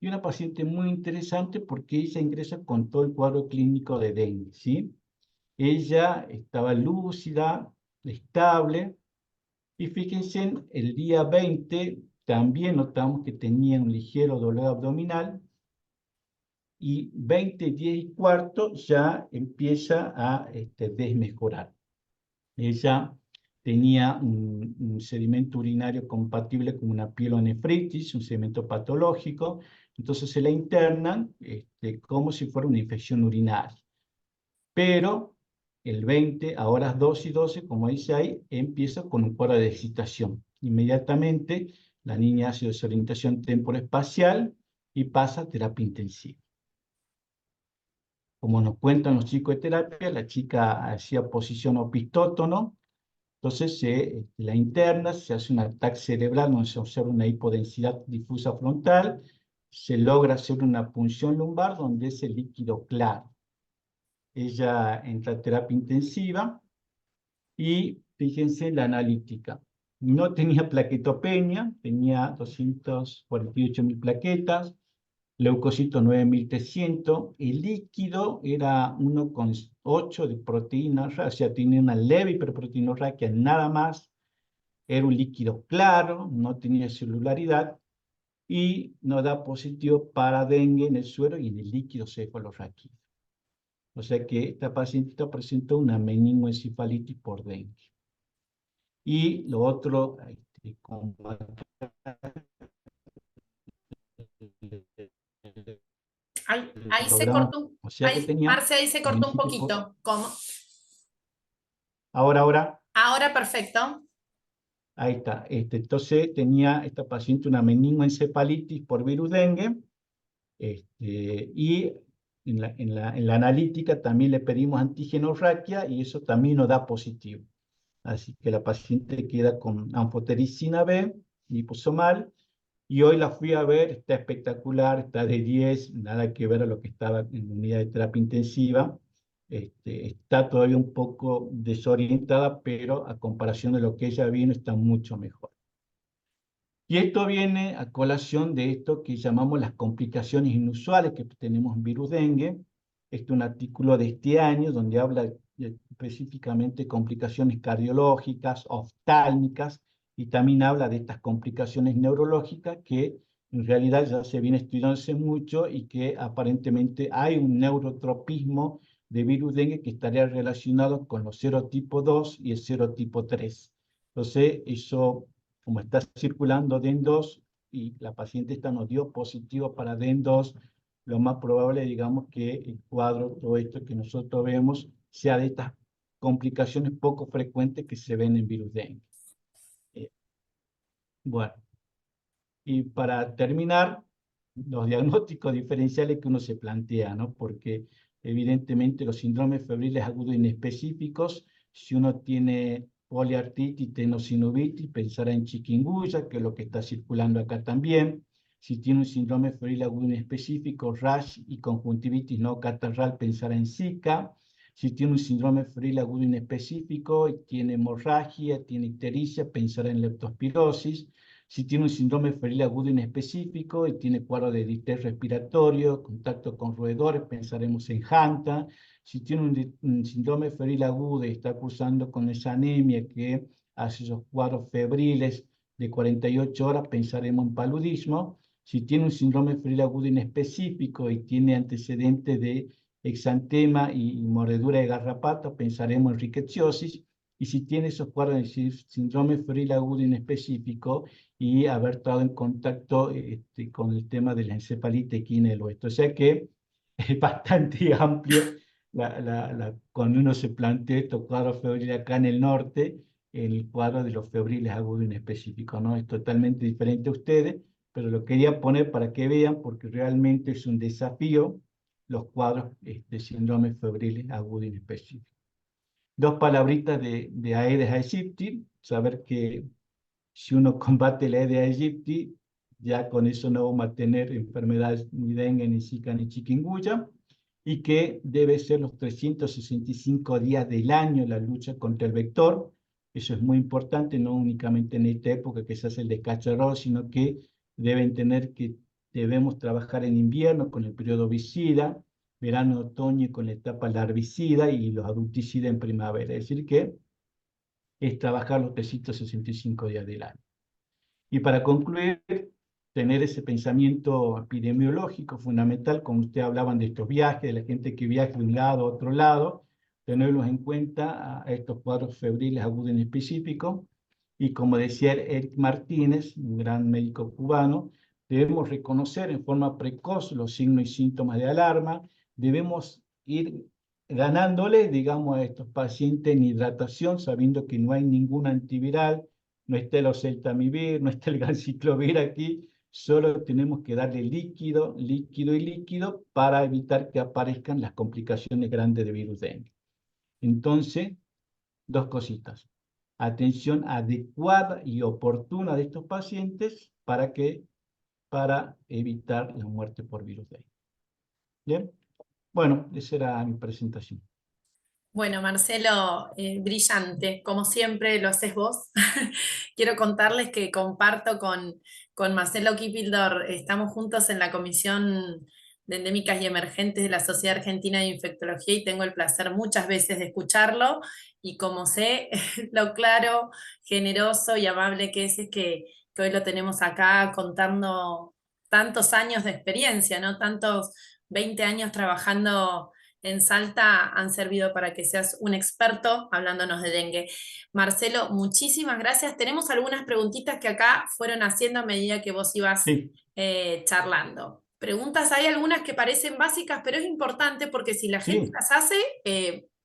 y una paciente muy interesante porque ella ingresa con todo el cuadro clínico de dengue, ¿sí? Ella estaba lúcida, estable, y fíjense, el día 20 también notamos que tenía un ligero dolor abdominal y 20, 10 y cuarto ya empieza a desmejorar. Ella tenía un sedimento urinario compatible con una pielonefritis, un sedimento patológico, entonces se la internan como si fuera una infección urinaria. Pero el 20 a horas 2 y 12, como dice ahí, empieza con un cuadro de excitación. Inmediatamente la niña hace desorientación temporoespacial y pasa a terapia intensiva. Como nos cuentan los chicos de terapia, la chica hacía posición opistótono, entonces la interna, se hace un ataque cerebral donde se observa una hipodensidad difusa frontal, se logra hacer una punción lumbar donde es el líquido claro. Ella entra a terapia intensiva y fíjense la analítica. No tenía plaquetopenia, tenía 248.000 plaquetas, leucocitos 9.300, el líquido era 1,8 de proteína, o sea, tenía una leve hiperproteinorraquia, nada más, era un líquido claro, no tenía celularidad y nos da positivo para dengue en el suero y en el líquido cefalorraquídeo. O sea que esta pacientita presentó una meningoencefalitis por dengue. Y lo otro, como Ahí se logramos, cortó, o sea que tenía Marce, ahí se cortó un meningitis por... poquito. ¿Cómo? Ahora, Ahora perfecto. ahí está. Entonces tenía esta paciente una meningoencefalitis por virus dengue, y en la analítica también le pedimos antígenos-raquia y eso también nos da positivo. Así que la paciente queda con anfotericina B, liposomal, y hoy la fui a ver, está espectacular, está de 10, nada que ver a lo que estaba en la unidad de terapia intensiva. Está todavía un poco desorientada, pero a comparación de lo que ella vino, está mucho mejor. Y esto viene a colación de esto que llamamos las complicaciones inusuales que tenemos en virus dengue. Este es un artículo de este año donde habla específicamente de complicaciones cardiológicas, oftálmicas, y también habla de estas complicaciones neurológicas que en realidad ya se viene estudiándose mucho y que aparentemente hay un neurotropismo de virus dengue que estaría relacionado con los serotipo 2 y el serotipo 3. Entonces, eso como está circulando DEN2 y la paciente esta nos dio positivo para DEN2, lo más probable, digamos, que el cuadro, todo esto que nosotros vemos, sea de estas complicaciones poco frecuentes que se ven en virus dengue. Bueno, y para terminar, los diagnósticos diferenciales que uno se plantea, ¿no? Porque evidentemente los síndromes febriles agudos inespecíficos, si uno tiene poliartritis, tenosinovitis, pensará en chikungunya, que es lo que está circulando acá también. Si tiene un síndrome febril agudo inespecífico, rash y conjuntivitis no catarral, pensará en Zika. Si tiene un síndrome febril agudo inespecífico y tiene hemorragia, tiene ictericia, pensará en leptospirosis. Si tiene un síndrome febril agudo inespecífico y tiene cuadro de distrés respiratorio, contacto con roedores, pensaremos en Hanta. Si tiene un síndrome febril agudo y está cursando con esa anemia que hace esos cuadros febriles de 48 horas, pensaremos en paludismo. Si tiene un síndrome febril agudo inespecífico y tiene antecedentes de exantema y mordedura de garrapata, pensaremos en rickettsiosis. Y si tiene esos cuadros de síndrome febril agudo inespecífico y haber estado en contacto con el tema de la encefalitis equina del oeste. O sea que es bastante amplio cuando uno se plantea estos cuadros febriles acá en el norte, el cuadro de los febriles agudos inespecíficos, ¿no? Es totalmente diferente a ustedes, pero lo quería poner para que vean, porque realmente es un desafío los cuadros de síndrome febriles agudos inespecíficos. dos palabritas de Aedes aegypti, saber que si uno combate la Aedes aegypti, ya con eso no vamos a tener enfermedades ni dengue, ni zika, ni chikungunya, y que debe ser los 365 días del año la lucha contra el vector. Eso es muy importante, no únicamente en esta época que se hace el descacharro, sino que deben tener que debemos trabajar en invierno con el periodo visida, verano, otoño con la etapa larvicida y los adulticidas en primavera. Es decir, que es trabajar los 365 días del año. Y para concluir, tener ese pensamiento epidemiológico fundamental, como usted hablaban de estos viajes, de la gente que viaja de un lado a otro lado, tenerlos en cuenta a estos cuadros febriles agudos en específico. Y como decía Eric Martínez, un gran médico cubano, debemos reconocer en forma precoz los signos y síntomas de alarma, debemos ir ganándole, digamos, a estos pacientes en hidratación, sabiendo que no hay ningún antiviral, no está el oseltamivir, no está el ganciclovir aquí, solo tenemos que darle líquido, líquido y líquido para evitar que aparezcan las complicaciones grandes de virus dengue. Entonces, dos cositas. Atención adecuada y oportuna de estos pacientes para evitar la muerte por virus dengue. ¿Bien? Bueno, esa era mi presentación. Bueno, Marcelo, brillante, como siempre lo haces vos. Quiero contarles que comparto con Marcelo Kipildor, estamos juntos en la Comisión de Endémicas y Emergentes de la Sociedad Argentina de Infectología y tengo el placer muchas veces de escucharlo y como sé lo claro, generoso y amable que es que hoy lo tenemos acá contando tantos años de experiencia, ¿no? Tantos 20 años trabajando en Salta han servido para que seas un experto hablándonos de dengue. Marcelo, muchísimas gracias. Tenemos algunas preguntitas que acá fueron haciendo a medida que vos ibas Sí, charlando. Preguntas, hay algunas que parecen básicas, pero es importante porque si la gente sí, las hace,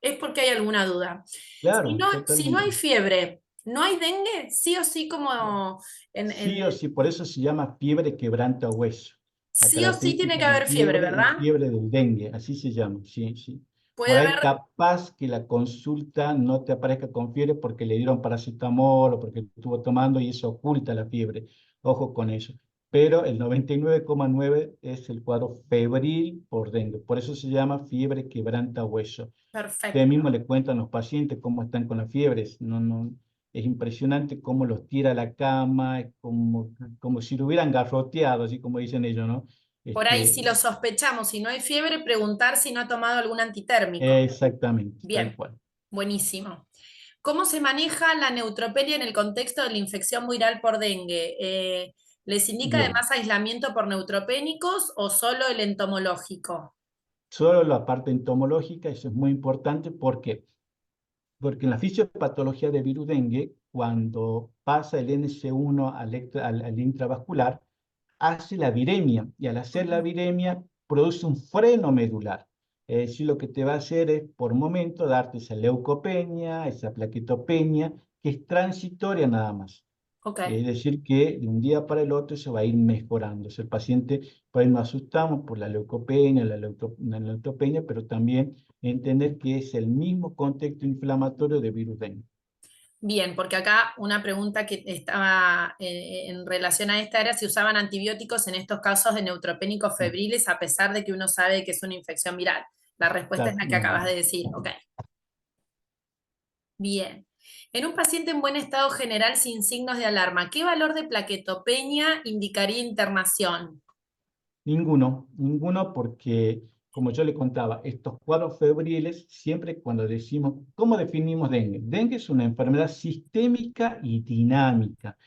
es porque hay alguna duda. claro, Si no hay totalmente. fiebre, ¿no hay dengue? Sí o sí como Sí o sí, por eso se llama fiebre quebranta hueso. La sí o sí tiene característica que de haber fiebre, fiebre es ¿verdad? fiebre del dengue, así se llama, sí, sí. Por Puede ahí haber, capaz que la consulta no te aparezca con fiebre porque le dieron paracetamol o porque estuvo tomando y eso oculta la fiebre. Ojo con eso. Pero el 99,9 es el cuadro febril por dengue. Por eso se llama fiebre quebranta hueso. Ustedes perfecto. mismos le cuentan a los pacientes cómo están con las fiebres. No, no, es impresionante cómo los tira a la cama, es como si lo hubieran garroteado, así como dicen ellos, ¿no? Por ahí, Este, si lo sospechamos, si no hay fiebre, preguntar si no ha tomado algún antitérmico. exactamente, tal Bien, cual. buenísimo. ¿Cómo se maneja la neutropenia en el contexto de la infección viral por dengue? ¿Les indica Bien, además aislamiento por neutropénicos o solo el entomológico? solo la parte entomológica, eso es muy importante porque en la fisiopatología de virus dengue, cuando pasa el NC1 al intravascular, hace la viremia y al hacer la Ujú. viremia produce un freno medular. Es decir, lo que te va a hacer es por momento darte esa leucopenia, esa plaquetopenia, que es transitoria nada más. Ok, Es decir, que de un día para el otro se va a ir mejorando. O sea, el paciente, por ahí nos asustamos por la leucopenia, la neutropenia, pero también entender que es el mismo contexto inflamatorio de virus dengue. bien, porque acá una pregunta que estaba en relación a esta era si usaban antibióticos en estos casos de neutropénicos No, febriles a pesar de que uno sabe que es una infección viral. La respuesta es la que no, acabas no. de decir. Ok. Bien. En un paciente en buen estado general sin signos de alarma, ¿qué valor de plaquetopenia indicaría internación? Ninguno, ninguno porque, como yo le contaba, estos cuadros febriles, siempre cuando decimos, ¿cómo definimos dengue? Dengue es una enfermedad sistémica y dinámica.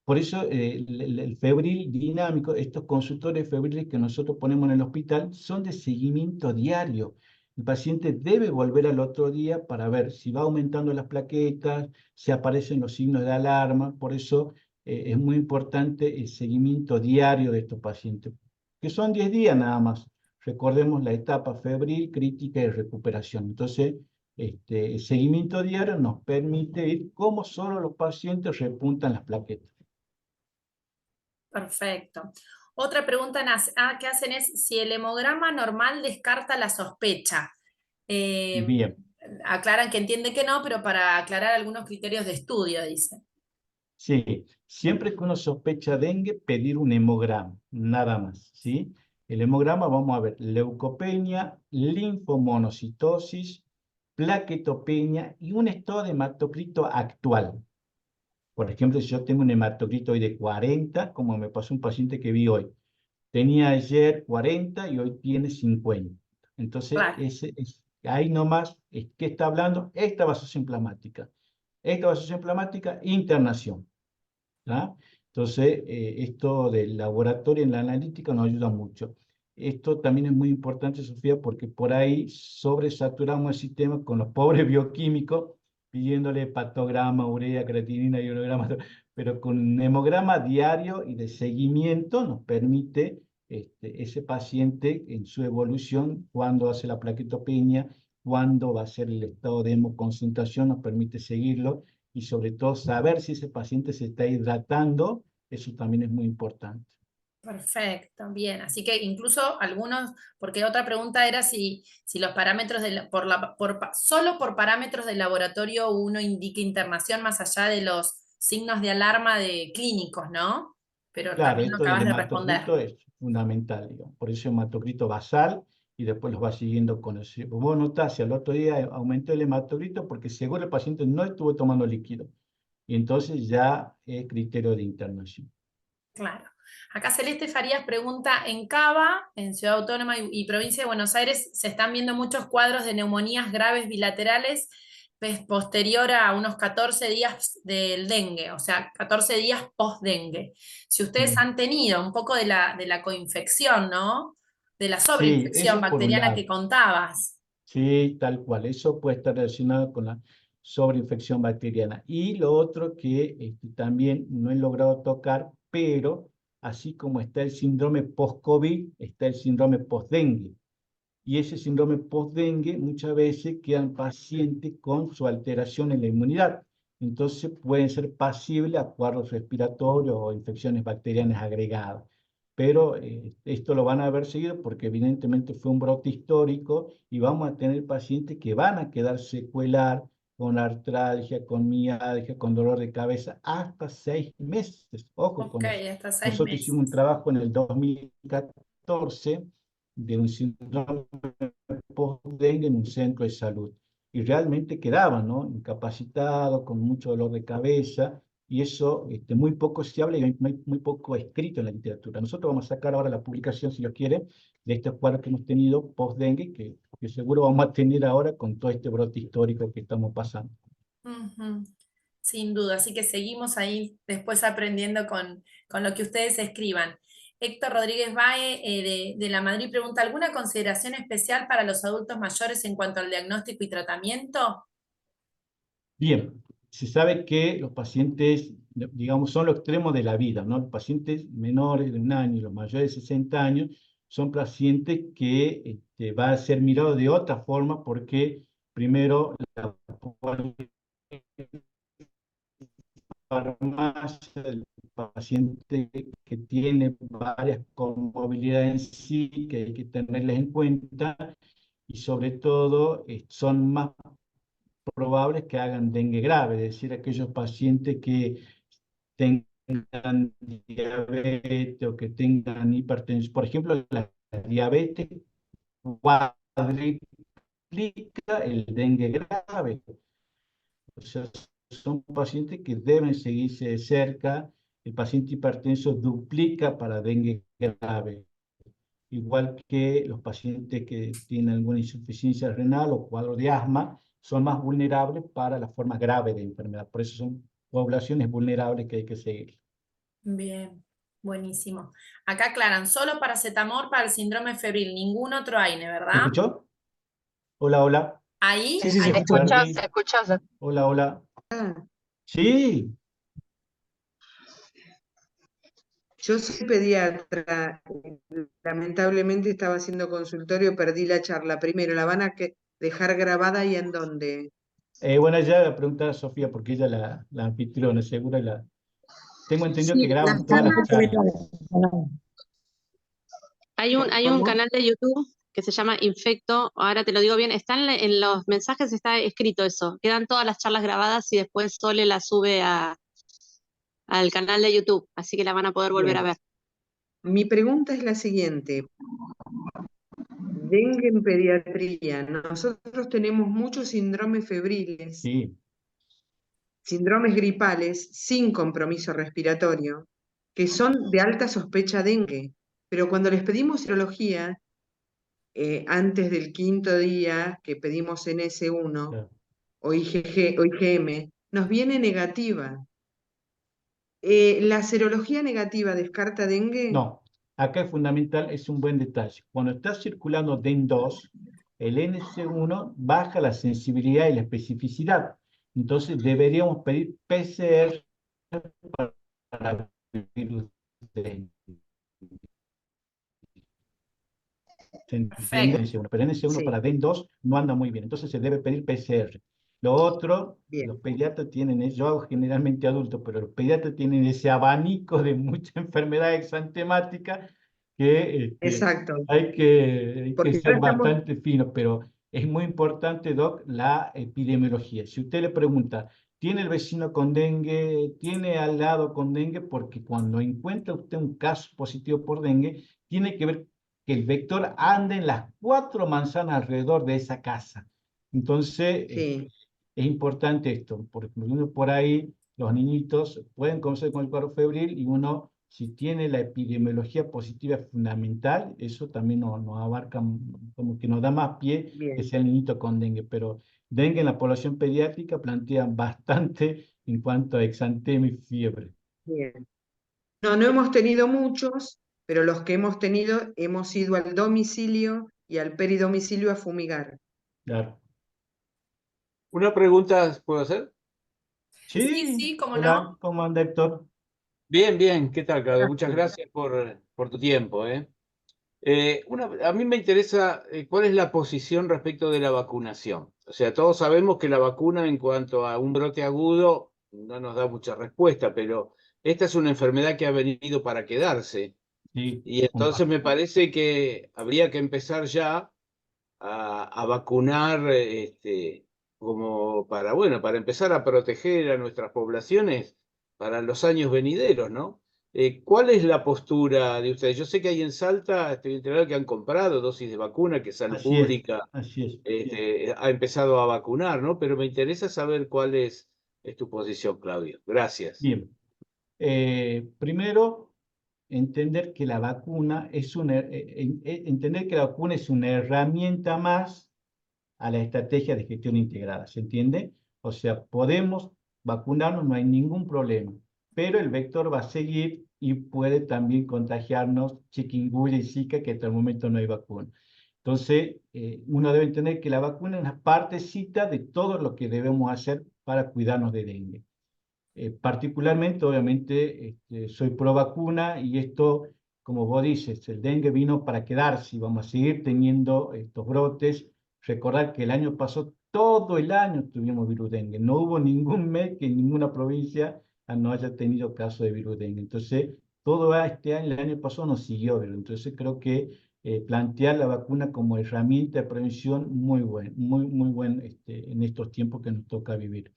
Por eso el febril dinámico, estos consultores febriles que nosotros ponemos en el hospital son de seguimiento diario. El paciente debe volver al otro día para ver si va aumentando las plaquetas, si aparecen los signos de alarma. Por eso es muy importante el seguimiento diario de estos pacientes, que son 10 días nada más. Recordemos la etapa febril, crítica y recuperación. Entonces, el seguimiento diario nos permite ir cómo solo los pacientes repuntan las plaquetas. Perfecto. Otra pregunta que hacen es si el hemograma normal descarta la sospecha. Eh, Bien. aclaran que entiende que no, pero para aclarar algunos criterios de estudio, dice. Sí, siempre que uno sospecha dengue, pedir un hemograma, nada más, ¿sí? El hemograma, vamos a ver, leucopenia, linfomonocitosis, plaquetopenia y un estado de hematocrito actual. Por ejemplo, si yo tengo un hematocrito hoy de 40, como me pasó un paciente que vi hoy, tenía ayer 40 y hoy tiene 50. Entonces, Claro, ahí nomás, ¿qué está hablando? Esta vasosis inflamática. Esta vasosis inflamática, internación. ¿Ah? Entonces, esto del laboratorio en la analítica nos ayuda mucho. Esto también es muy importante, Sofía, porque por ahí sobresaturamos el sistema con los pobres bioquímicos, pidiéndole hepatograma, urea, creatinina, ionograma, pero con un hemograma diario y de seguimiento nos permite ese paciente en su evolución, cuando hace la plaquetopenia, cuándo va a ser el estado de hemoconcentración, nos permite seguirlo y sobre todo saber si ese paciente se está hidratando, eso también es muy importante. perfecto, bien. Así que incluso algunos, porque otra pregunta era si los parámetros solo por parámetros del laboratorio uno indica internación más allá de los signos de alarma de clínicos, ¿no? Pero Claro, también lo esto del acabas de responder. hematocrito es fundamental, digamos. Por eso hematocrito basal y después los va siguiendo con el... Vos notás, si al otro día aumentó el hematocrito porque seguro el paciente no estuvo tomando líquido. Y entonces ya es criterio de internación. Claro. Acá Celeste Farías pregunta, en Cava, en Ciudad Autónoma y Provincia de Buenos Aires, se están viendo muchos cuadros de neumonías graves bilaterales posterior a unos 14 días del dengue, o sea, 14 días post-dengue. Si ustedes Mm. han tenido un poco de la coinfección, ¿no? De la Sí, sobreinfección eso por un bacteriana que lado. contabas. Sí, tal cual. Eso puede estar relacionado con la sobreinfección bacteriana. Y lo otro que también no he logrado tocar, pero así como está el síndrome post-COVID, está el síndrome post-dengue. Y ese síndrome post-dengue muchas veces quedan pacientes con su alteración en la inmunidad. Entonces pueden ser pasibles a cuadros respiratorios o infecciones bacterianas agregadas. Pero esto lo van a haber seguido porque evidentemente fue un brote histórico y vamos a tener pacientes que van a quedar secuelar con artralgia, con mialgia, con dolor de cabeza hasta 6 meses. Ojo Ok, con eso. hasta 6 Nosotros hicimos un meses. trabajo en el 2014 de un síndrome post-dengue en un centro de salud. Y realmente quedaban, ¿no? Incapacitados, con mucho dolor de cabeza, y eso muy poco se habla y hay muy poco escrito en la literatura. Nosotros vamos a sacar ahora la publicación, si lo quiere, de estos cuadros que hemos tenido post-dengue, que seguro vamos a tener ahora con todo este brote histórico que estamos pasando. Ujú, sin duda, así que seguimos ahí después aprendiendo con lo que ustedes escriban. Héctor Rodríguez Bae, de La Madrid, pregunta, ¿alguna consideración especial para los adultos mayores en cuanto al diagnóstico y tratamiento? Bien, se sabe que los pacientes, digamos, son los extremos de la vida, ¿no? Los pacientes menores de 1 año y los mayores de 60 años son pacientes que va a ser mirado de otra forma porque, primero, la farmacia del paciente que tiene varias comorbilidades en sí, que hay que tenerles en cuenta, y sobre todo son más probables que hagan dengue grave, es decir, aquellos pacientes que tengan diabetes o que tengan hipertensión. Por ejemplo, la diabetes cuadriplica el dengue grave. O sea, son pacientes que deben seguirse de cerca. El paciente hipertenso duplica para dengue grave, igual que los pacientes que tienen alguna insuficiencia renal o cuadro de asma, son más vulnerables para la forma grave de enfermedad. Por eso son poblaciones vulnerables que hay que seguir. Bien, buenísimo. Acá aclaran, solo paracetamol para el síndrome febril, ningún otro AINE, ¿Me ¿verdad? escuchó? Hola, hola. Ahí, Sí, sí, se ahí. ¿Se escucha. escucha? Perdí. ¿Se escucha? Hola, hola. Ah, Sí, yo soy pediatra. Lamentablemente estaba haciendo consultorio, perdí la charla. Primero, ¿la van a dejar grabada y en dónde? bueno, ya voy a preguntar a Sofía porque ella la anfitriona, seguro tengo entendido que Sí, las graban todas las charlas charlas. quedaron. Hay un ¿Cómo? canal de YouTube que se llama Infecto, ahora te lo digo bien, está en los mensajes, está escrito eso, quedan todas las charlas grabadas y después Sole las sube al canal de YouTube, así que la van a poder volver a Bien. ver. Mi pregunta es la siguiente. Dengue en pediatría. Nosotros tenemos muchos síndromes febriles, Sí, síndromes gripales sin compromiso respiratorio, que son de alta sospecha dengue. Pero cuando les pedimos serología, antes del quinto día que pedimos en S1 claro. o IgG o IgM, nos viene negativa. ¿La serología negativa descarta dengue? No, acá es fundamental, es un buen detalle. Cuando está circulando DEN2, el NC1 baja la sensibilidad y la especificidad. Entonces deberíamos pedir PCR para virus dengue. ¿Se entiende? Perfecto. N1, pero N1 Sí, para DEN2 no anda muy bien, entonces se debe pedir PCR. Lo otro, bien, los pediatras tienen, yo hago generalmente adultos, pero los pediatras tienen ese abanico de muchas enfermedades exantemáticas que exacto. hay que Porque ahora ser estamos, bastante fino, pero es muy importante, Doc, la epidemiología. Si usted le pregunta, ¿tiene el vecino con dengue? ¿Tiene al lado con dengue? Porque cuando encuentra usted un caso positivo por dengue, tiene que ver que el vector ande en las 4 manzanas alrededor de esa casa. Entonces, sí, es importante esto, porque uno por ahí, los niñitos pueden conocer con el cuadro febril y uno, si tiene la epidemiología positiva fundamental, eso también nos abarca, como que nos da más pie que bien, sea el niñito con dengue, pero dengue en la población pediátrica plantea bastante en cuanto a exantema y fiebre. bien. No, no hemos tenido muchos, pero los que hemos tenido hemos ido al domicilio y al peridomicilio a fumigar. Claro. Una pregunta, ¿puedo hacer? Sí, Sí, sí, cómo hola, no. ¿cómo anda Héctor? Bien, bien, ¿qué tal, Claudio? Muchas Gracias. gracias por tu tiempo, ¿eh? A mí me interesa cuál es la posición respecto de la vacunación. O sea, todos sabemos que la vacuna en cuanto a un brote agudo no nos da mucha respuesta, pero esta es una enfermedad que ha venido para quedarse. Sí, Y entonces comparto. me parece que habría que empezar ya a vacunar como para, bueno, para empezar a proteger a nuestras poblaciones para los años venideros, ¿no? ¿Cuál es la postura de ustedes? Yo sé que hay en Salta, estoy enterado que han comprado dosis de vacuna, que Salud Así es, Pública así es. ha empezado a vacunar, ¿no? Pero me interesa saber cuál es tu posición, Claudio. Gracias. Bien. Primero, entender que la vacuna es entender que la vacuna es una herramienta más a la estrategia de gestión integrada, ¿se entiende? O sea, podemos vacunarnos, no hay ningún problema, pero el vector va a seguir y puede también contagiarnos chikungunya y Zika, que hasta el momento no hay vacuna. Entonces, uno debe entender que la vacuna es una partecita de todo lo que debemos hacer para cuidarnos de dengue. Particularmente, obviamente, soy pro vacuna y esto, como vos dices, el dengue vino para quedarse y vamos a seguir teniendo estos brotes. Recordar que el año pasado, todo el año tuvimos virus dengue. No hubo ningún mes que en ninguna provincia no haya tenido caso de virus dengue. Entonces, todo este año, el año pasado nos siguió, pero entonces creo que plantear la vacuna como herramienta de prevención muy buen en estos tiempos que nos toca vivir.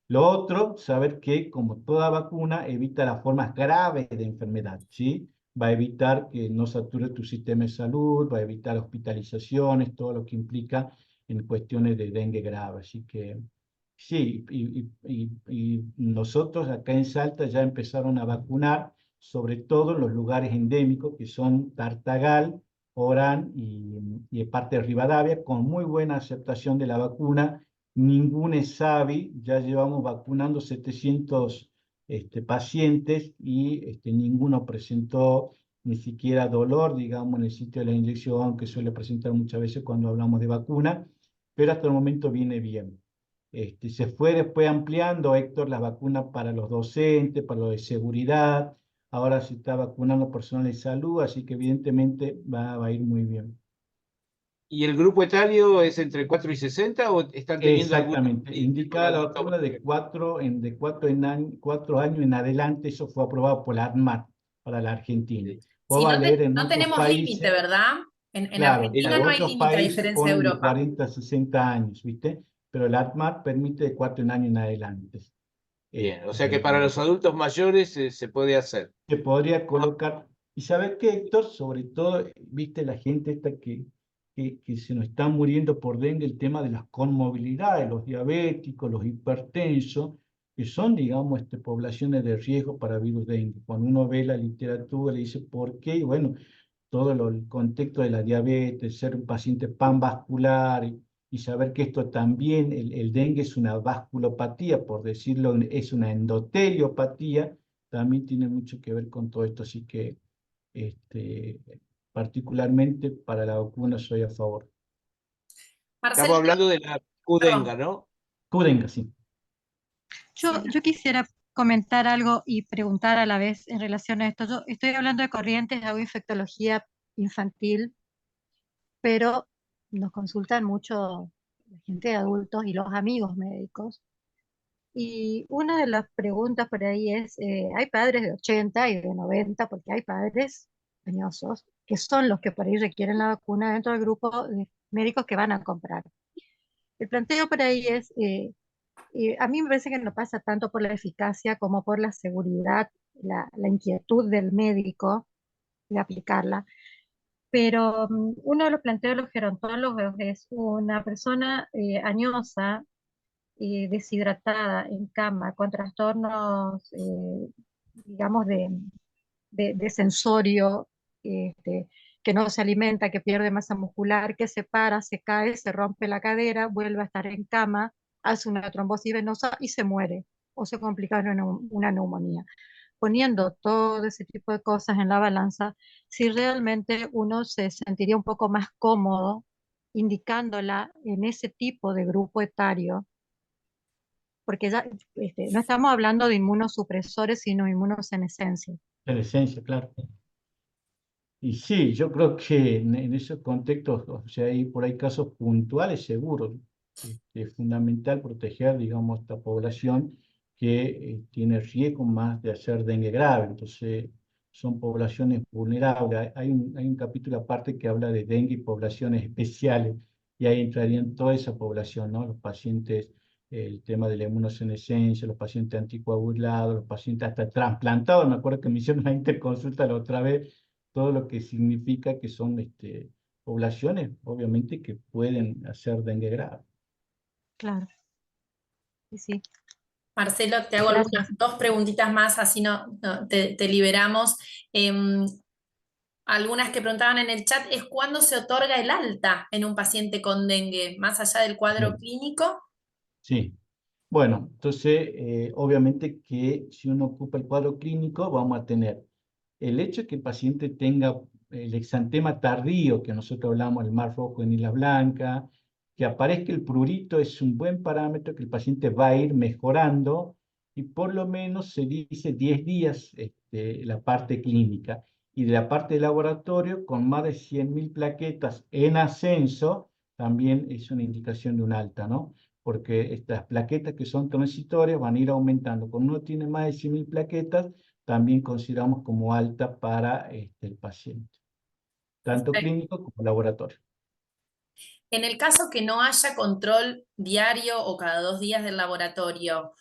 Lo otro, saber que como toda vacuna evita las formas graves de enfermedad, ¿sí? Va a evitar que no sature tu sistema de salud, va a evitar hospitalizaciones, todo lo que implica en cuestiones de dengue grave. Así que sí, y nosotros acá en Salta ya empezaron a vacunar, sobre todo en los lugares endémicos que son Tartagal, Orán y parte de Rivadavia, con muy buena aceptación de la vacuna. Ningún ESAVI, ya llevamos vacunando 700 pacientes y ninguno presentó ni siquiera dolor, digamos, en el sitio de la inyección, que suele presentar muchas veces cuando hablamos de vacuna, pero hasta el momento viene bien. Se fue después ampliando, Héctor, las vacunas para los docentes, para los de seguridad, ahora se está vacunando personal de salud, así que evidentemente va a ir muy bien. ¿Y el grupo etario es entre 4 y 60 o están teniendo alguna Exactamente, experiencia con indicada la adultos vacuna de mayores? 4 años en adelante, eso fue aprobado por la ANMAT para la Argentina. Vos Sí, vas a no, leer en no otros tenemos límite, países, ¿verdad? En Claro, Argentina claro, no hay otros límite a países diferencia de ponen de Europa. 40 a 60 años, ¿viste? Pero el ATMAT permite de 4 años en adelante. Bien, o sea que para los adultos mayores se puede hacer. Se podría colocar, y ¿sabes qué, Héctor? Sobre todo, viste la gente esta que se nos está muriendo por dengue, el tema de las conmovilidades, los diabéticos, los hipertensos, que son, digamos, poblaciones de riesgo para virus dengue. Cuando uno ve la literatura, le dice por qué, y bueno, el contexto de la diabetes, ser un paciente panvascular y saber que esto también, el dengue es una vasculopatía, por decirlo, es una endoteliopatía, también tiene mucho que ver con todo esto, así que este, particularmente para la vacuna soy a favor. Marcelo, Estamos hablando de la Qdenga, perdón. ¿no? Cudenga, sí. Yo quisiera comentar algo y preguntar a la vez en relación a esto. Yo estoy hablando de Corrientes, hago infectología infantil, pero nos consultan mucho la gente de adultos y los amigos médicos. Y una de las preguntas por ahí es, hay padres de 80 y de 90, porque hay padres añosos, que son los que por ahí requieren la vacuna dentro del grupo de médicos que van a comprar. El planteo por ahí es, a mí me parece que no pasa tanto por la eficacia como por la seguridad, la inquietud del médico de aplicarla. Pero uno de los planteos de los gerontólogos es una persona añosa, deshidratada, en cama, con trastornos, digamos, de sensorio, este, que no se alimenta, que pierde masa muscular, que se para, se cae, se rompe la cadera, vuelve a estar en cama, hace una trombosis venosa y se muere o se complica en una neumonía. Poniendo todo ese tipo de cosas en la balanza, si realmente uno se sentiría un poco más cómodo indicándola en ese tipo de grupo etario, porque ya no estamos hablando de inmunosupresores, sino inmunosenescencia. En esencia, claro. Y sí, yo creo que en esos contextos, o sea, hay por ahí casos puntuales seguros. Es fundamental proteger, digamos, esta población que tiene riesgo más de hacer dengue grave. Entonces, son poblaciones vulnerables. Hay un capítulo aparte que habla de dengue y poblaciones especiales, y ahí entrarían toda esa población, ¿no? Los pacientes, el tema de la inmunosenescencia, los pacientes anticoagulados, los pacientes hasta trasplantados. Me acuerdo que me hicieron una interconsulta la otra vez, todo lo que significa que son poblaciones, obviamente, que pueden hacer dengue grave. Claro, y sí, Marcelo, te hago algunas gracias. dos preguntitas más, así te liberamos. Em, Algunas que preguntaban en el chat es ¿cuándo se otorga el alta en un paciente con dengue? Más allá del cuadro Bien, clínico. sí. Bueno, entonces, obviamente que si uno ocupa el cuadro clínico, vamos a tener el hecho de que el paciente tenga el exantema tardío, que nosotros hablamos, el mar rojo en isla blanca, que aparezca el prurito, es un buen parámetro que el paciente va a ir mejorando, y por lo menos se dice 10 días la parte clínica. Y de la parte de laboratorio, con más de 100.000 plaquetas en ascenso, también es una indicación de un alta, ¿no? Porque estas plaquetas que son transitorias van a ir aumentando. Cuando uno tiene más de 100.000 plaquetas, también consideramos como alta para el paciente, tanto Perfecto. clínico como laboratorio. En el caso que no haya control diario o cada 2 días del laboratorio,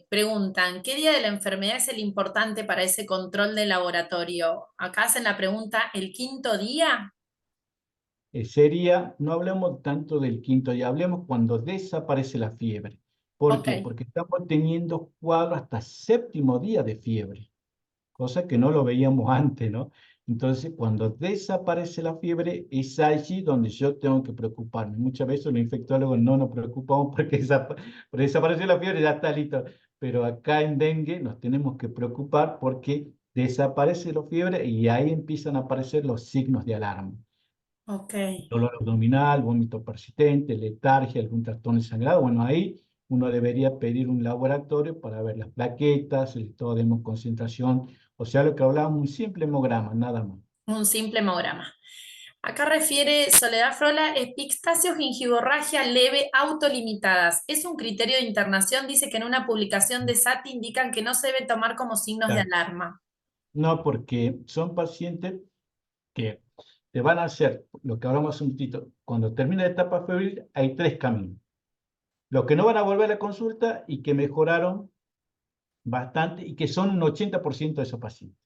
preguntan, ¿qué día de la enfermedad es el importante para ese control de laboratorio? Acá hacen la pregunta, ¿el quinto día? Sería, no hablemos tanto del quinto día, hablemos cuando desaparece la fiebre. ¿Por Ok, qué? Porque estamos teniendo cuadros hasta séptimo día de fiebre, cosa que no lo veíamos antes, ¿no? Entonces, cuando desaparece la fiebre, es allí donde yo tengo que preocuparme. Muchas veces los infectólogos no nos preocupamos porque desapareció la fiebre, ya está listo. Pero acá en dengue nos tenemos que preocupar porque desaparece la fiebre y ahí empiezan a aparecer los signos de alarma. ok. Dolor abdominal, vómito persistente, letargia, algún trastorno de sangrado. Bueno, ahí uno debería pedir un laboratorio para ver las plaquetas, el estado de hemoconcentración, o sea, lo que hablábamos, un simple hemograma, nada más. Un simple hemograma. Acá refiere Soledad Frola, epistaxio gingivorragia leve autolimitadas. Es un criterio de internación, dice que en una publicación de SATI indican que no se debe tomar como signos de Claro. alarma. No, porque son pacientes que te van a hacer lo que hablamos un poquito. Cuando termina la etapa febril, hay 3 caminos. Los que no van a volver a la consulta y que mejoraron bastante y que son un 80% de esos pacientes.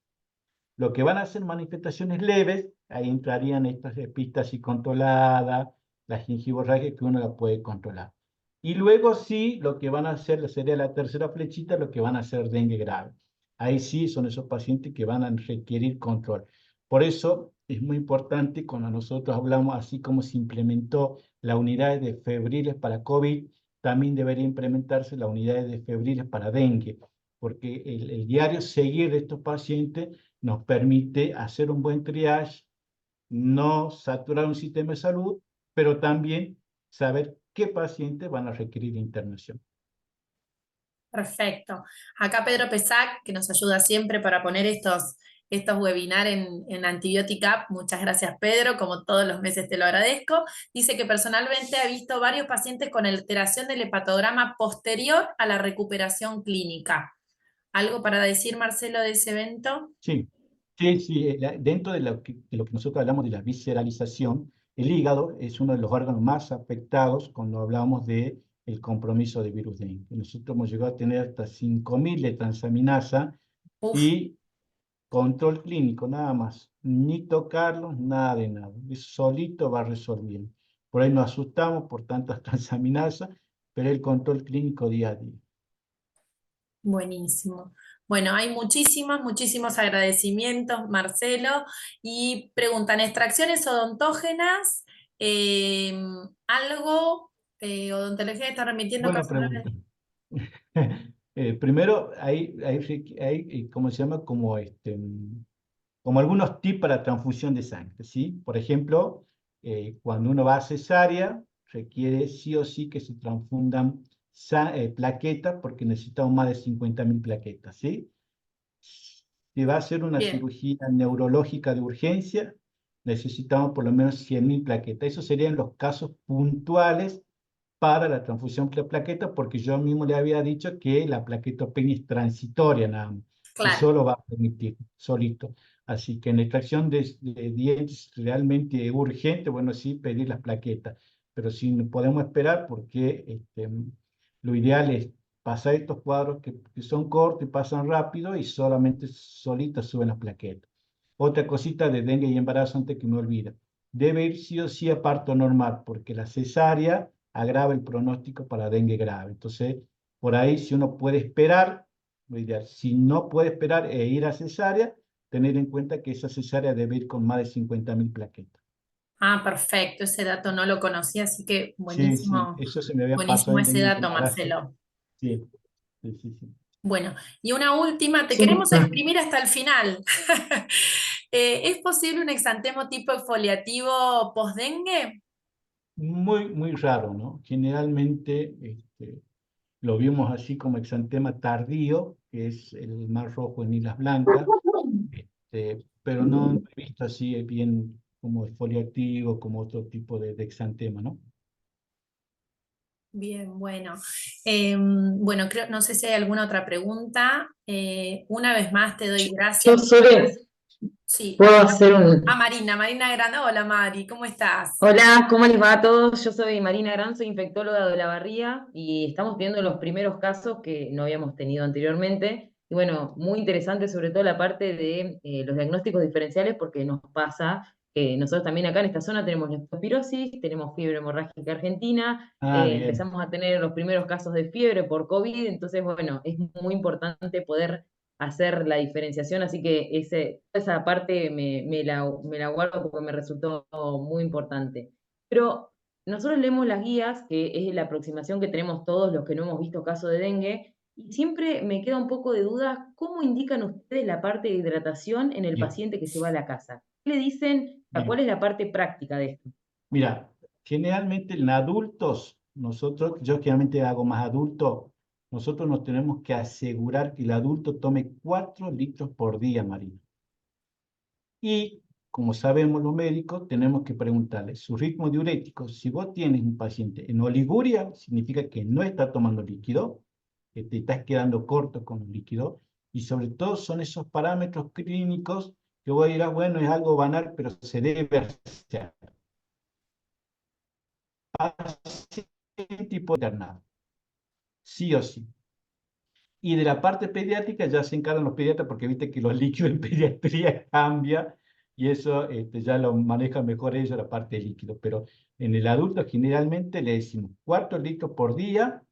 Lo que van a hacer manifestaciones leves, ahí entrarían estas epistasis controladas, la gingivorragia que uno la puede controlar. Y luego sí, lo que van a hacer, sería la tercera flechita, lo que van a hacer dengue grave. Ahí sí son esos pacientes que van a requerir control. Por eso es muy importante cuando nosotros hablamos, así como se implementó la unidad de febriles para COVID, también debería implementarse la unidad de febriles para dengue, porque el diario seguir de estos pacientes nos permite hacer un buen triage, no saturar un sistema de salud, pero también saber qué pacientes van a requerir internación. Perfecto. Acá Pedro Pesac, que nos ayuda siempre para poner estos webinars en Antibiotic App. Muchas gracias, Pedro, como todos los meses te lo agradezco. Dice que personalmente ha visto varios pacientes con alteración del hepatograma posterior a la recuperación clínica. ¿Algo para decir, Marcelo, de ese evento? Sí, sí, dentro de lo que nosotros hablamos de la visceralización, el hígado es uno de los órganos más afectados cuando hablamos de el compromiso de virus dengue. Nosotros hemos llegado a tener hasta 5.000 de transaminasa Uf, y control clínico, nada más. Ni tocarlo, nada de nada. Solito va resolviendo. Por ahí nos asustamos por tantas transaminasas, pero el control clínico día a día. buenísimo. Bueno, hay muchísimos agradecimientos, Marcelo. Y preguntan, ¿extracciones odontógenas? Eh, ¿Algo? Odontología está remitiendo Buena casos pregunta. graves. Primero, ¿cómo se llama? Como algunos tips para transfusión de sangre, ¿sí? Por ejemplo, cuando uno va a cesárea, requiere sí o sí que se transfundan plaquetas porque necesitamos más de 50.000 plaquetas, ¿sí? Si va a ser una Bien, cirugía neurológica de urgencia, necesitamos por lo menos 100.000 plaquetas. Esos serían los casos puntuales para la transfusión de plaquetas, porque yo mismo le había dicho que la plaquetopenia es transitoria nada más, y claro. solo va a permitir solito. Así que en la extracción de dientes realmente urgente, bueno, sí, pedir las plaquetas, pero si no podemos esperar, porque lo ideal es pasar estos cuadros que son cortos y pasan rápido y solamente solitas suben las plaquetas. Otra cosita de dengue y embarazo antes que me olvide. Debe ir sí o sí a parto normal, porque la cesárea agrava el pronóstico para dengue grave. Entonces, por ahí, si uno puede esperar, lo ideal. Si no puede esperar e ir a cesárea, tener en cuenta que esa cesárea debe ir con más de 50.000 plaquetas. Ah, perfecto. Ese dato no lo conocía, así que Sí, sí, buenísimo, eso se me había pasado buenísimo en ese dengue y dato, embarazo. Marcelo. Sí, sí, sí, sí. Bueno, y una última, te Sí, queremos exprimir hasta el final. ¿Es posible un exantemo tipo exfoliativo post-dengue? Muy, muy raro, ¿no? Generalmente lo vimos así como exantema tardío, que es el mar rojo en islas blancas, pero no he visto así bien como exfoliativo, como otro tipo de exantema, ¿no? Bien, bueno. Bueno, no sé si hay alguna otra pregunta. Una vez más te doy Yo gracias. Sole, Sí, puedo hacer un... Marina Granda. Hola Mari, ¿cómo estás? Hola, ¿cómo les va a todos? Yo soy Marina Gran, soy infectóloga de Olavarría y estamos viendo los primeros casos que no habíamos tenido anteriormente. Y bueno, muy interesante sobre todo la parte de los diagnósticos diferenciales porque nos pasa que nosotros también acá en esta zona tenemos leptospirosis, tenemos fiebre hemorrágica argentina, Ah, bien. empezamos a tener los primeros casos de fiebre por COVID, entonces bueno, es muy importante poder hacer la diferenciación, así que esa parte me la guardo porque me resultó muy importante. Pero nosotros leemos las guías, que es la aproximación que tenemos todos los que no hemos visto caso de dengue, y siempre me queda un poco de duda, ¿cómo indican ustedes la parte de hidratación en el Bien, paciente que se va a la casa? ¿Qué le dicen? ¿Cuál bien. es la parte práctica de esto? Mira, generalmente en adultos, yo generalmente hago más adultos, nosotros nos tenemos que asegurar que el adulto tome 4 litros por día, Marina. Y como sabemos los médicos, tenemos que preguntarle su ritmo diurético. Si vos tienes un paciente en oliguria, significa que no está tomando líquido, que te estás quedando corto con el líquido, y sobre todo son esos parámetros clínicos Que vos dirás, bueno, es algo banal, pero se debe hacer. Tipo internado, sí o sí. Y de la parte pediátrica ya se encargan los pediatras porque viste que los líquidos en pediatría cambia y eso ya lo manejan mejor ellos la parte de líquido. Pero en el adulto generalmente le decimos 4 litros por día,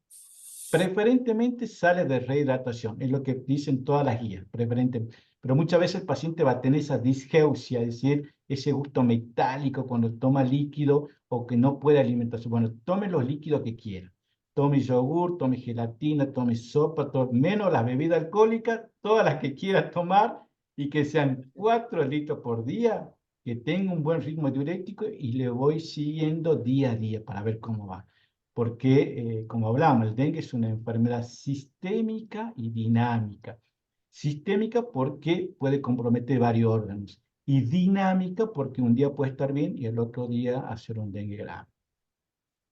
preferentemente sale de rehidratación, es lo que dicen todas las guías, preferentemente. Pero muchas veces el paciente va a tener esa disgeusia, es decir, ese gusto metálico cuando toma líquido o que no puede alimentarse. Bueno, tome los líquidos que quiera. Tome yogur, tome gelatina, tome sopa, menos las bebidas alcohólicas, todas las que quiera tomar y que sean 4 litros por día, que tenga un buen ritmo diurético y le voy siguiendo día a día para ver cómo va porque, como hablamos, el dengue es una enfermedad sistémica y dinámica. Sistémica porque puede comprometer varios órganos y dinámica porque un día puede estar bien y el otro día hacer un dengue grave.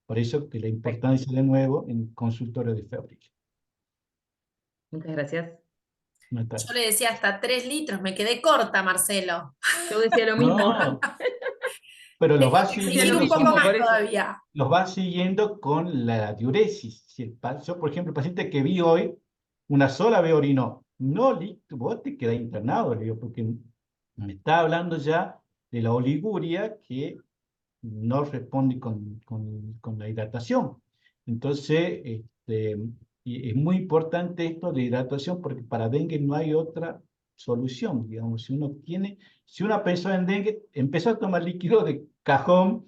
Por eso que la Perfecto. importancia de nuevo en consultorio de febrile. Muchas gracias. Yo le decía hasta 3 litros, me quedé corta, Marcelo. Yo decía lo mismo. No, pero los Tengo va que exigir Lo siguiendo un poco mismo, con, más por eso. todavía. los va siguiendo con la diuresis. Si yo, por ejemplo, el paciente que vi hoy, una sola vez orinó. No, listo, vos te quedás internado, le digo, porque me está hablando ya de la oliguria que no responde con la hidratación. Entonces, y es muy importante esto de hidratación porque para dengue no hay otra solución. Digamos, si una persona en dengue empezó a tomar líquido de cajón,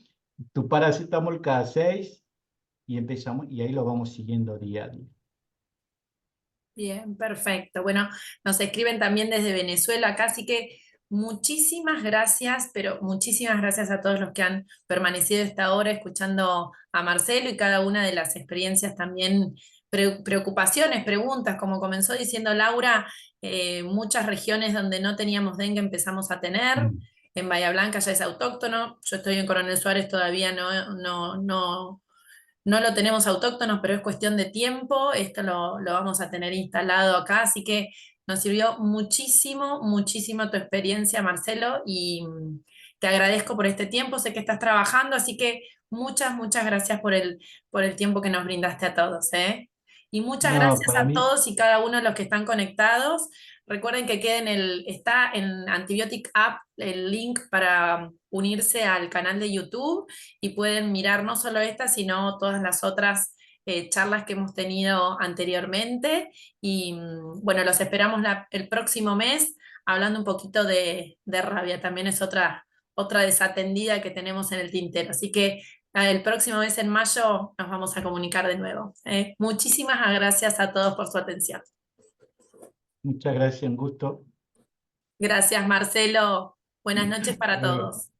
tu paracetamol cada 6 y empezamos, y ahí lo vamos siguiendo día a día. Bien, perfecto. Bueno, nos escriben también desde Venezuela acá, así que muchísimas gracias, pero muchísimas gracias a todos los que han permanecido esta hora escuchando a Marcelo y cada una de las experiencias también, preocupaciones, preguntas, como comenzó diciendo Laura, muchas regiones donde no teníamos dengue empezamos a tener. Mm. En Bahía Blanca ya es autóctono, yo estoy en Coronel Suárez, todavía no lo tenemos autóctonos, pero es cuestión de tiempo. Esto lo vamos a tener instalado acá, así que nos sirvió muchísimo, muchísimo tu experiencia, Marcelo, y te agradezco por este tiempo. Sé que estás trabajando, así que muchas, muchas gracias por el tiempo que nos brindaste a todos, ¿eh? Y muchas No, gracias para a mí, todos y cada uno de los que están conectados. Recuerden que está en Antibiotic App el link para unirse al canal de YouTube y pueden mirar no solo esta, sino todas las otras charlas que hemos tenido anteriormente. Y bueno, los esperamos el próximo mes hablando un poquito de rabia. También es otra desatendida que tenemos en el tintero. Así que el próximo mes en mayo nos vamos a comunicar de nuevo. Muchísimas gracias a todos por su atención. muchas gracias, un gusto. Gracias, Marcelo. Buenas noches para Hasta luego. todos.